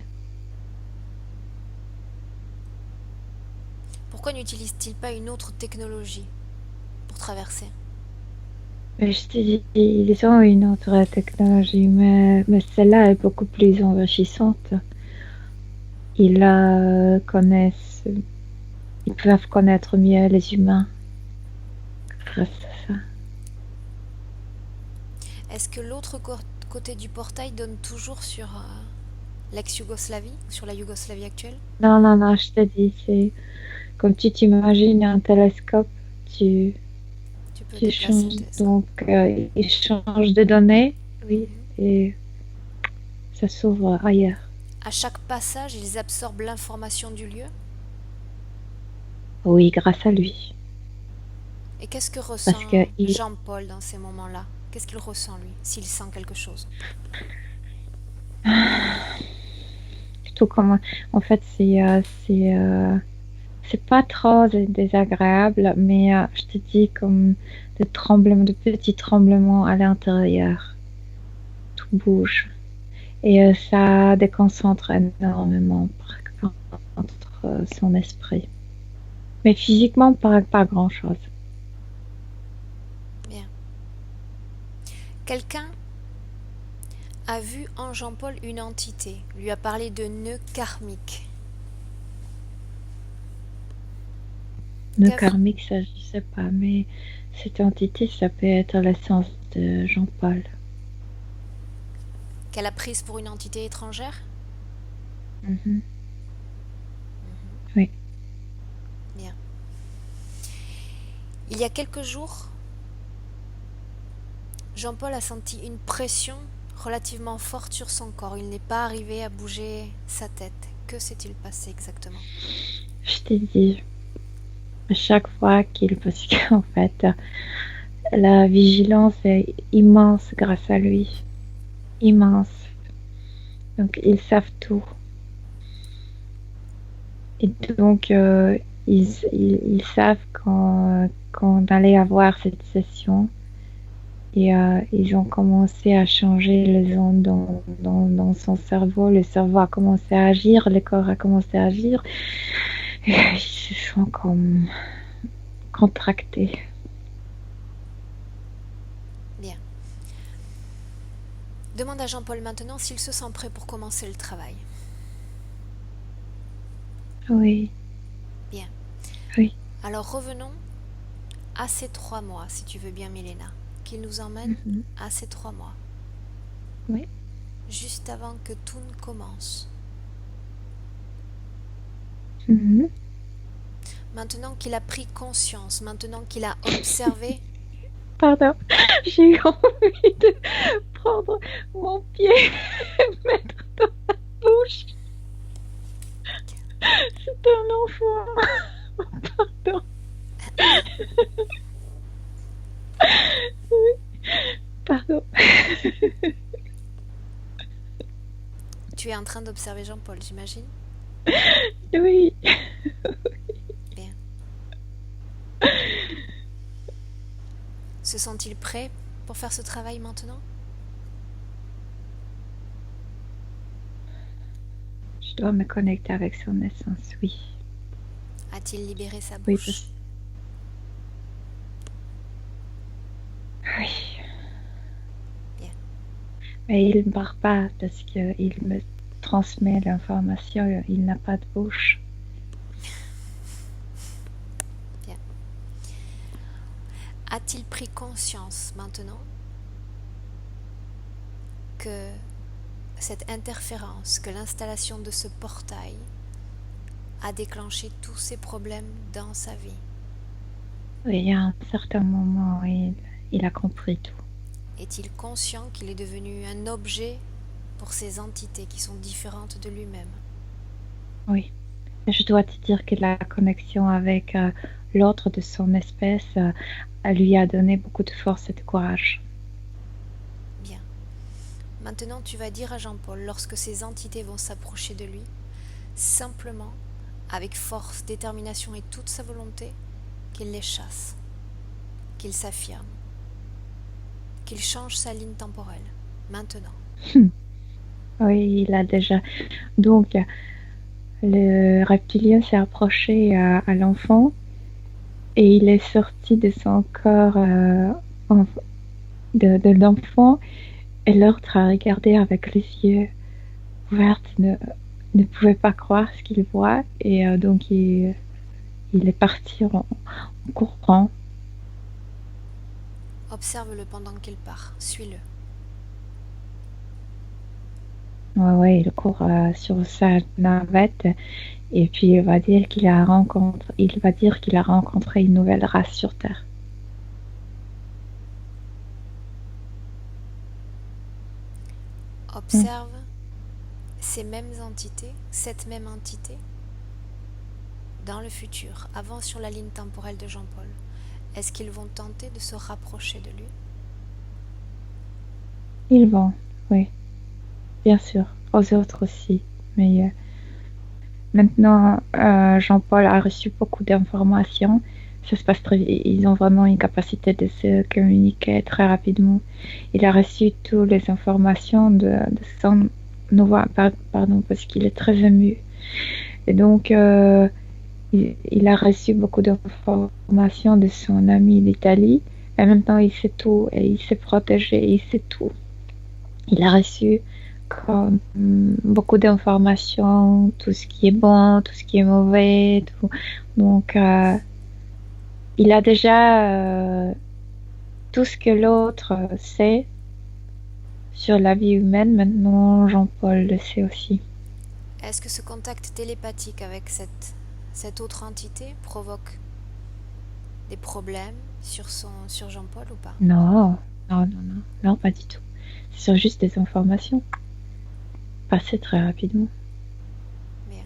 Pourquoi n'utilisent-ils pas une autre technologie pour traverser? Mais je te dis, ils ont une autre technologie, mais celle-là est beaucoup plus enrichissante. Ils connaissent, ils peuvent connaître mieux les humains grâce à ça. Est-ce que l'autre côté du portail donne toujours sur l'ex-Yougoslavie, sur la Yougoslavie actuelle? Non, non, non, je te dis, c'est comme tu t'imagines un télescope, tu, Tu peux tu déplacer changes, ça. donc il change de données, oui, et ça s'ouvre ailleurs. À chaque passage, ils absorbent l'information du lieu. Oui, grâce à lui. Et qu'est-ce que ressent Parce que Jean-Paul dans ces moments-là? Qu'est-ce qu'il ressent lui, s'il sent quelque chose? tout comme, en fait, c'est pas trop désagréable, mais je te dis comme de petits tremblements à l'intérieur. Tout bouge. Et ça déconcentre énormément contre son esprit. Mais physiquement, pas grand-chose. Bien. Quelqu'un a vu en Jean-Paul une entité, lui a parlé de nœud karmique. Le Qu'elle karmique, ça, je sais pas, mais cette entité, ça peut être l'essence de Jean-Paul. a prise pour une entité étrangère? Mhm. Oui. Bien. Il y a quelques jours, Jean-Paul a senti une pression relativement forte sur son corps. Il n'est pas arrivé à bouger sa tête. Que s'est-il passé exactement? Je t'ai dit, à chaque fois parce qu'en fait, la vigilance est immense grâce à lui. Immense. Donc, ils savent tout. Et donc, ils savent quand on allait avoir cette session. Et ils ont commencé à changer les ondes dans son cerveau. Le cerveau a commencé à agir, le corps a commencé à agir. Et ils se sont comme contractés. Bien. Demande à Jean-Paul maintenant s'il se sent prêt pour commencer le travail. Oui. Bien. Oui. Alors revenons à ces 3 mois, si tu veux bien, Milena. Qu'il nous emmène à ces 3 mois. Oui. Juste avant que tout ne commence. Maintenant qu'il a pris conscience, maintenant qu'il a observé. Pardon, j'ai eu envie de prendre mon pied et mettre dans la bouche. C'est un enfant. Pardon. Pardon. Tu es en train d'observer Jean-Paul, j'imagine? Oui. Bien. Se sent-il prêt pour faire ce travail maintenant? Je dois me connecter avec son essence, oui. A-t-il libéré sa Oui, bouche? Oui. Bien. Mais il ne parle pas parce qu'il me transmet l'information. Il n'a pas de bouche. Bien. A-t-il pris conscience maintenant que cette interférence, que l'installation de ce portail a déclenché tous ces problèmes dans sa vie? Oui, il y a un certain moment, il a compris tout. Est-il conscient qu'il est devenu un objet pour ces entités qui sont différentes de lui-même? Oui. Je dois te dire que la connexion avec l'autre de son espèce lui a donné beaucoup de force et de courage. Bien. Maintenant, tu vas dire à Jean-Paul, lorsque ces entités vont s'approcher de lui, simplement, avec force, détermination et toute sa volonté, qu'il les chasse, qu'il s'affirme, qu'il change sa ligne temporelle, maintenant. Oui, il a déjà. Donc, le reptilien s'est approché à l'enfant et il est sorti de son corps de l'enfant et l'autre a regardé avec les yeux ouverts, ne pouvait pas croire ce qu'il voit et donc il est parti en courant. Observe-le pendant qu'il part, suis-le. Ouais, il court sur sa navette et puis il va dire qu'il a rencontré une nouvelle race sur Terre. Observe ces mêmes entités, cette même entité, dans le futur, avant sur la ligne temporelle de Jean-Paul. Est-ce qu'ils vont tenter de se rapprocher de lui? Ils vont, oui, bien sûr, aux autres aussi. Mais maintenant, Jean-Paul a reçu beaucoup d'informations. Ça se passe très vite. Ils ont vraiment une capacité de se communiquer très rapidement. Il a reçu toutes les informations de son nouveau, pardon, parce qu'il est très ému. Et donc, il a reçu beaucoup d'informations de son ami d'Italie. Et maintenant, il sait tout et il s'est protégé, il sait tout. Il a reçu comme beaucoup d'informations, tout ce qui est bon, tout ce qui est mauvais, tout. Donc, Il a déjà tout ce que l'autre sait sur la vie humaine. Maintenant, Jean-Paul le sait aussi. Est-ce que ce contact télépathique avec cette autre entité provoque des problèmes sur Jean-Paul ou pas? Non, non, non, non, non, pas du tout. Ce sont juste des informations passées très rapidement. Bien.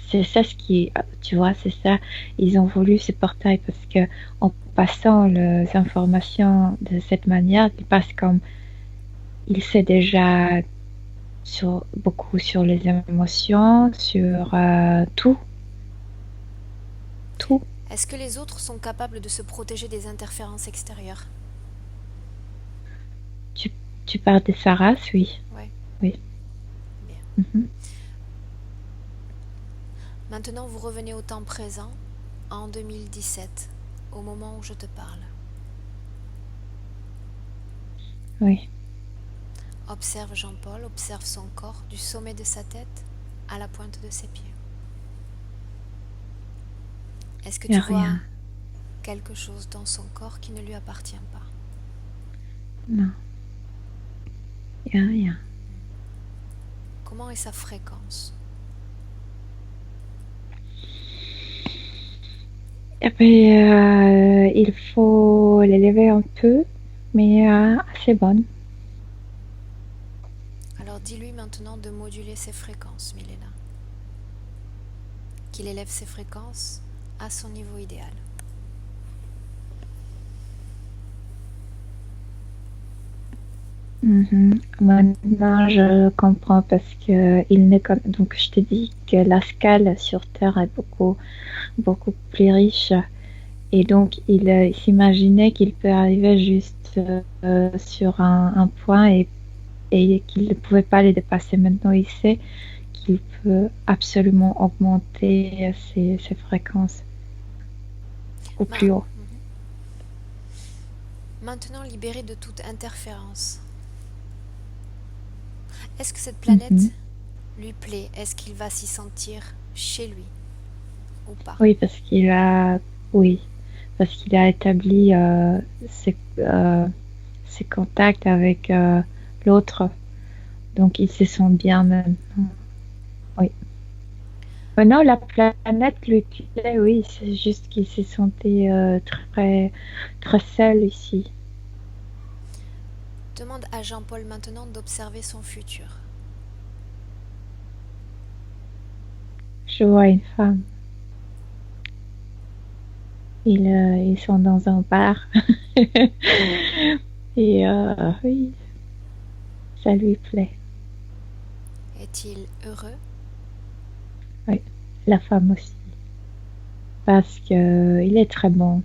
C'est ça ce qui, tu vois, c'est ça. Ils ont voulu ce portail parce que en passant les informations de cette manière, il passe comme il sait déjà beaucoup sur les émotions, sur tout, tout. Est-ce que les autres sont capables de se protéger des interférences extérieures? Tu parles de sa race, oui. Ouais. Oui. Bien. Mhm. Maintenant, vous revenez au temps présent, en 2017, au moment où je te parle. Oui. Observe Jean-Paul, observe son corps du sommet de sa tête à la pointe de ses pieds. Est-ce que Y a tu vois rien. quelque chose dans son corps qui ne lui appartient pas? Non. Y a rien. Comment est sa fréquence? Eh ben, il faut l'élever un peu, mais assez bonne. Alors dis-lui maintenant de moduler ses fréquences, Milena. Qu'il élève ses fréquences à son niveau idéal. Maintenant, je comprends parce que donc je te dis que la scale sur Terre est beaucoup, beaucoup plus riche. Et donc, il s'imaginait qu'il peut arriver juste sur un point et qu'il ne pouvait pas les dépasser. Maintenant, il sait qu'il peut absolument augmenter ses fréquences au plus haut. Maintenant libéré de toute interférence. Est-ce que cette planète lui plaît? Est-ce qu'il va s'y sentir chez lui ou pas? Oui, parce qu'il a établi ses contacts avec l'autre. Donc, il se sent bien maintenant. Oui. Non, la planète lui plaît, oui. C'est juste qu'il s'est senti très, très seul ici. Demande à Jean-Paul maintenant d'observer son futur. Je vois une femme. Ils sont dans un bar. Et oui, ça lui plaît. Est-il heureux? Oui, la femme aussi. Parce que il est très bon,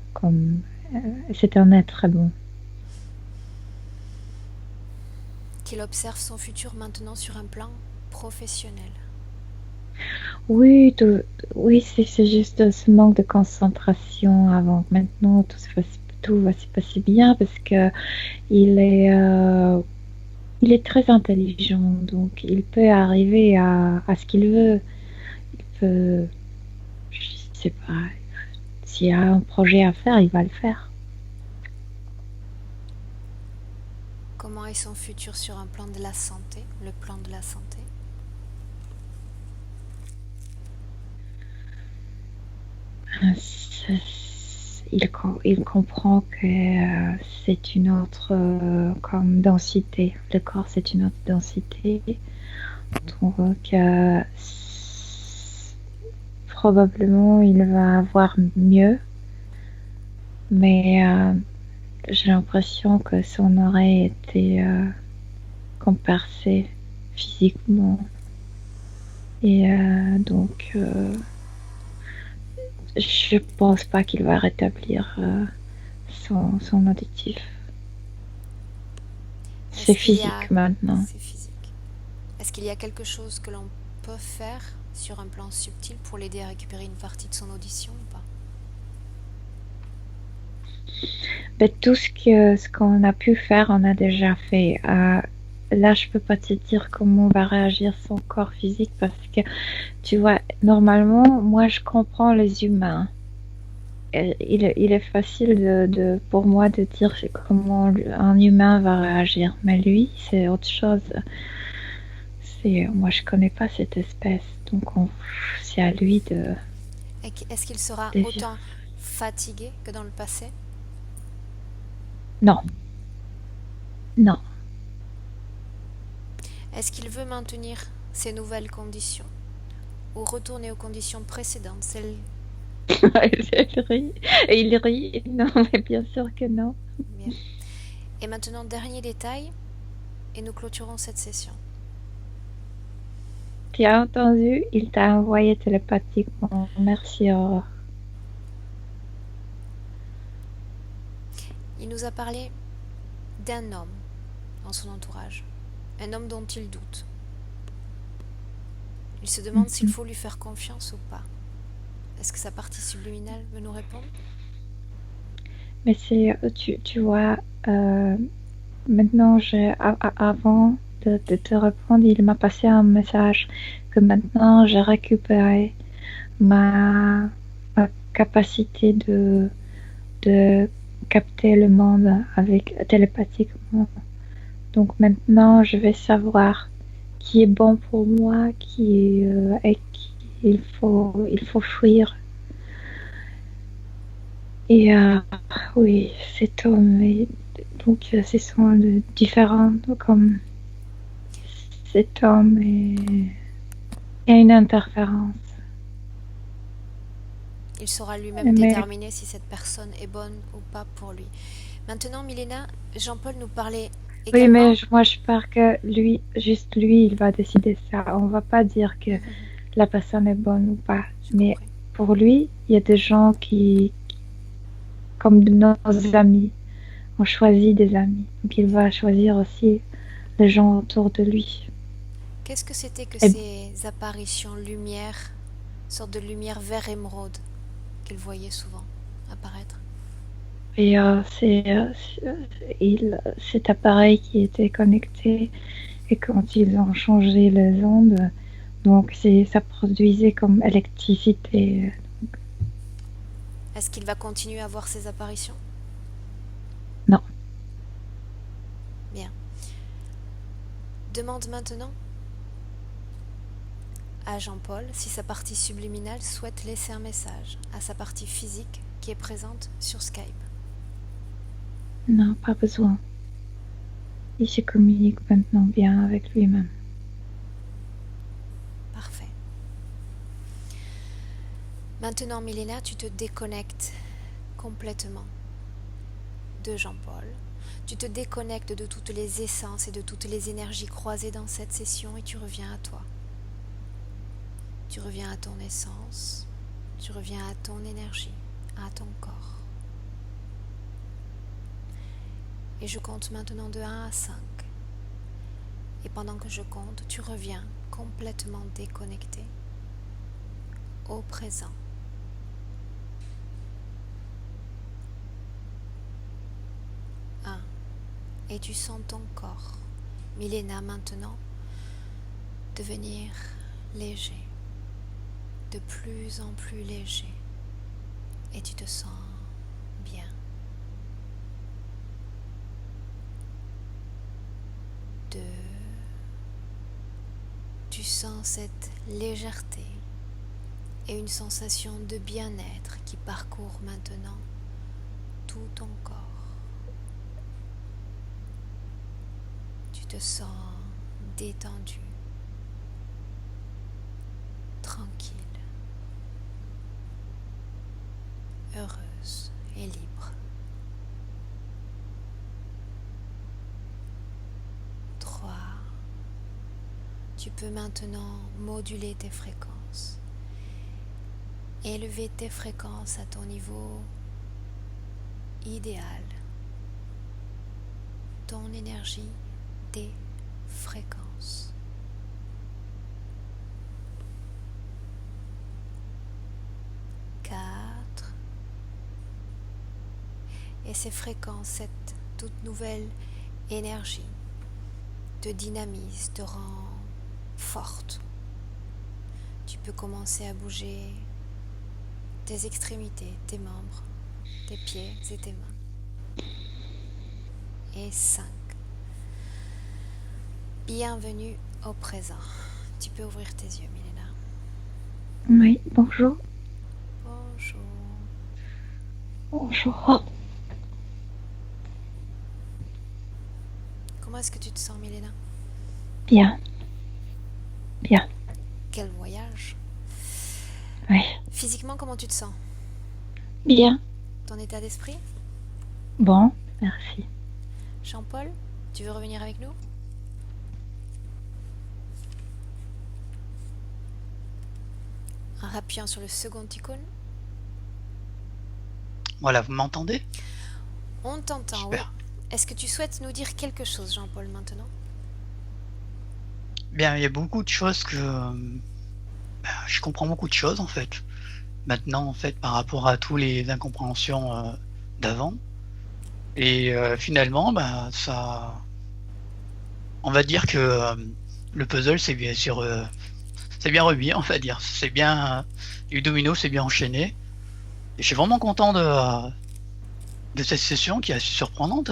c'est un être très bon. Qu'il observe son futur maintenant sur un plan professionnel. Oui, oui, c'est juste ce manque de concentration avant. Maintenant, tout va se passer bien parce que il est très intelligent, donc il peut arriver à ce qu'il veut. Il peut, je sais pas, s'il y a un projet à faire, il va le faire. Comment est son futur sur un plan de la santé, le plan de la santé? Il comprend que c'est une autre comme densité. Le corps, c'est une autre densité. Donc, probablement, il va avoir mieux. Mais j'ai l'impression que son oreille était compercée physiquement. Et donc, je pense pas qu'il va rétablir son auditif. C'est physique maintenant. C'est physique. Est-ce qu'il y a quelque chose que l'on peut faire sur un plan subtil pour l'aider à récupérer une partie de son audition ou pas? Ben, tout ce qu'on a pu faire, on a déjà fait. Là, je peux pas te dire comment va réagir son corps physique parce que, tu vois, normalement, moi, je comprends les humains. il est facile pour moi de dire comment un humain va réagir, mais lui, c'est autre chose. Moi, je connais pas cette espèce, donc c'est à lui Est-ce qu'il sera de dire. autant fatigué que dans le passé? Non, non. Est-ce qu'il veut maintenir ces nouvelles conditions ou retourner aux conditions précédentes, celles... Il rit. Il rit. Non, mais bien sûr que non. Bien. Et maintenant, dernier détail, et nous clôturons cette session. Tu as entendu? Il t'a envoyé télépathiquement. Merci, Aurore. Il nous a parlé d'un homme dans son entourage, un homme dont il doute. Il se demande s'il faut lui faire confiance ou pas. Est-ce que sa partie subliminale veut nous répondre? Mais tu vois, maintenant, avant de te répondre, il m'a passé un message que maintenant j'ai récupéré ma capacité de capter le monde télépathiquement. Donc maintenant, je vais savoir qui est bon pour moi, et qui il faut fuir. Et oui, cet homme, donc ce sont différents, comme cet homme, il y a une interférence. Il saura lui-même Mais déterminer si cette personne est bonne ou pas pour lui. Maintenant, Milena, Jean-Paul nous parlait oui, également... mais moi je pars que juste lui, il va décider ça. On va pas dire que la personne est bonne ou pas. Mais pour lui, il y a des gens qui, comme nos amis, on choisit des amis. Donc il va choisir aussi les gens autour de lui. Qu'est-ce que c'était que ces apparitions lumière, sorte de lumière vert émeraude qu'il voyait souvent apparaître? Et cet appareil qui était connecté, et quand ils ont changé les ondes, donc ça produisait comme électricité. Est-ce qu'il va continuer à voir ces apparitions? Non. Bien. Demande maintenant à Jean-Paul si sa partie subliminale souhaite laisser un message à sa partie physique qui est présente sur Skype. Non, pas besoin. Il se communique maintenant bien avec lui-même. Parfait. Maintenant, Milena, tu te déconnectes complètement de Jean-Paul. Tu te déconnectes de toutes les essences et de toutes les énergies croisées dans cette session et tu reviens à toi. Tu reviens à ton essence, tu reviens à ton énergie, à ton corps. Et je compte maintenant de 1 à 5. Et pendant que je compte, tu reviens complètement déconnecté au présent. 1. Et tu sens ton corps, Milena maintenant, devenir léger, de plus en plus léger. Et tu te sens bien. 2. Tu sens cette légèreté et une sensation de bien-être qui parcourt maintenant tout ton corps. Tu te sens détendu, tranquille, heureuse et libre. 3. Tu peux maintenant moduler tes fréquences, élever tes fréquences à ton niveau idéal, ton énergie des fréquences. 4. Et ces fréquences, cette toute nouvelle énergie te dynamise, te rend forte. Tu peux commencer à bouger tes extrémités, tes membres, tes pieds et tes mains. Et 5. Bienvenue au présent. Tu peux ouvrir tes yeux, Milena. Oui, bonjour. Bonjour. Bonjour. Comment est-ce que tu te sens, Milena? Bien. Bien. Quel voyage. Oui. Physiquement, comment tu te sens? Bien. Ton état d'esprit? Bon, merci. Jean-Paul, tu veux revenir avec nous? En appuyant sur le second icône. Voilà, vous m'entendez? On t'entend, oui. Super. Est-ce que tu souhaites nous dire quelque chose, Jean-Paul, maintenant? Bien, il y a beaucoup de choses que je comprends beaucoup de choses en fait. Maintenant, en fait, par rapport à tous les incompréhensions d'avant. Et finalement, ça, on va dire que le puzzle, c'est bien remis, on va dire. C'est bien, les domino, c'est bien enchaîné. Et je suis vraiment content de cette session qui est assez surprenante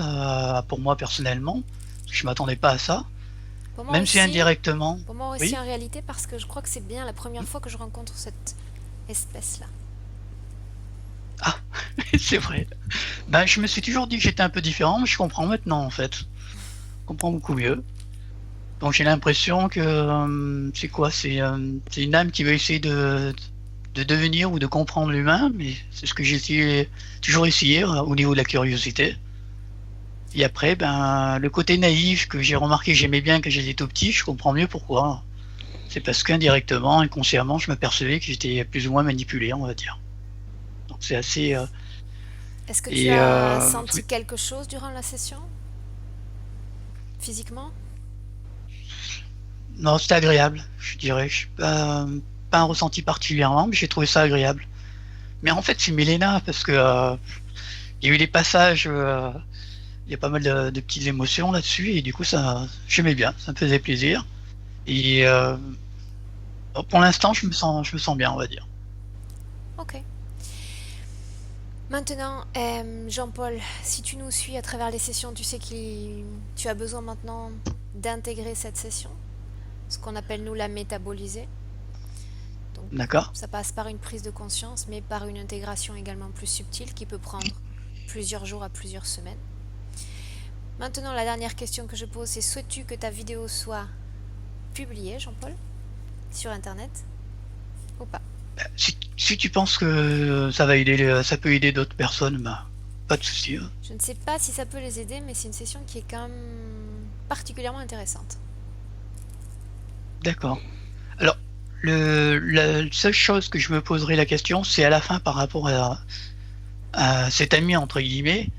pour moi personnellement. Parce que je m'attendais pas à ça. Pour moi Même aussi, si indirectement. pour moi aussi Oui. en réalité, parce que je crois que c'est bien la première fois que je rencontre cette espèce-là. Ah, c'est vrai. Ben, je me suis toujours dit que j'étais un peu différent, mais je comprends maintenant en fait. Je comprends beaucoup mieux. Donc j'ai l'impression que c'est quoi? C'est une âme qui veut essayer de devenir ou de comprendre l'humain, mais c'est ce que j'ai toujours essayé au niveau de la curiosité. Et après, ben, le côté naïf que j'ai remarqué que j'aimais bien quand j'étais tout petit, je comprends mieux pourquoi. C'est parce qu'indirectement, inconsciemment, je m'apercevais que j'étais plus ou moins manipulé, on va dire. Donc c'est assez. Est-ce que tu Et as senti oui. quelque chose durant la session? Physiquement? Non, c'était agréable, je dirais. Je suis pas un ressenti particulièrement, mais j'ai trouvé ça agréable. Mais en fait, c'est Milena, parce que il y a eu des passages, il y a pas mal de petites émotions là-dessus, et du coup, ça, j'aimais bien, ça me faisait plaisir. Et pour l'instant, je me sens bien, on va dire. Ok. Maintenant, Jean-Paul, si tu nous suis à travers les sessions, tu sais que tu as besoin maintenant d'intégrer cette session, ce qu'on appelle nous la métaboliser. Donc, D'accord? ça passe par une prise de conscience, mais par une intégration également plus subtile qui peut prendre plusieurs jours à plusieurs semaines. Maintenant, la dernière question que je pose, c'est souhaites-tu que ta vidéo soit publiée, Jean-Paul, sur Internet ou pas? Si tu penses que ça va aider, ça peut aider d'autres personnes, bah, pas de souci. Je ne sais pas si ça peut les aider, mais c'est une session qui est quand même particulièrement intéressante. D'accord. Alors, la seule chose que je me poserai la question, c'est à la fin par rapport à cet ami entre guillemets.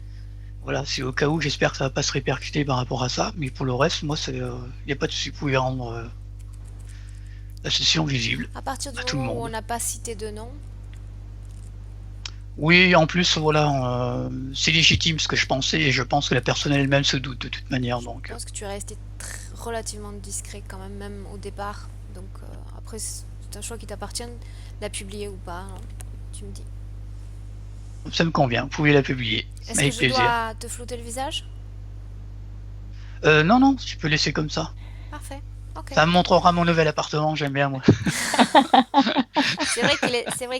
Voilà, c'est au cas où, j'espère que ça va pas se répercuter par rapport à ça, mais pour le reste, moi, il n'y a pas de souci, vous pouvez rendre la session visible À partir du à tout le moment où on monde. n'a pas cité de nom, Oui, en plus, voilà, c'est légitime ce que je pensais, et je pense que la personne elle-même se doute de toute manière, je donc. pense que tu es resté relativement discret quand même, même au départ. Donc après, c'est un choix qui t'appartient, la publier ou pas, hein, tu me dis. Ça me convient, vous pouvez la publier, Est-ce que avec je plaisir. dois te flouter le visage? Non, non, tu peux laisser comme ça. Parfait, ok. Ça me montrera mon nouvel appartement, j'aime bien moi. C'est vrai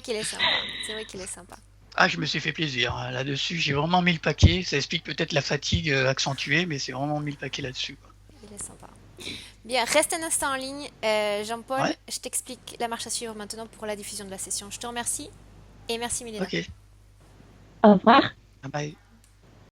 qu'il est sympa. C'est vrai qu'il est sympa. Ah, je me suis fait plaisir hein, là-dessus, j'ai vraiment mis le paquet, ça explique peut-être la fatigue accentuée, mais c'est vraiment mis le paquet là-dessus, quoi. Il est sympa. Bien, reste un instant en ligne. Jean-Paul, Ouais, je t'explique la marche à suivre maintenant pour la diffusion de la session. Je te remercie et merci Milena. ok, Au revoir. bye bye.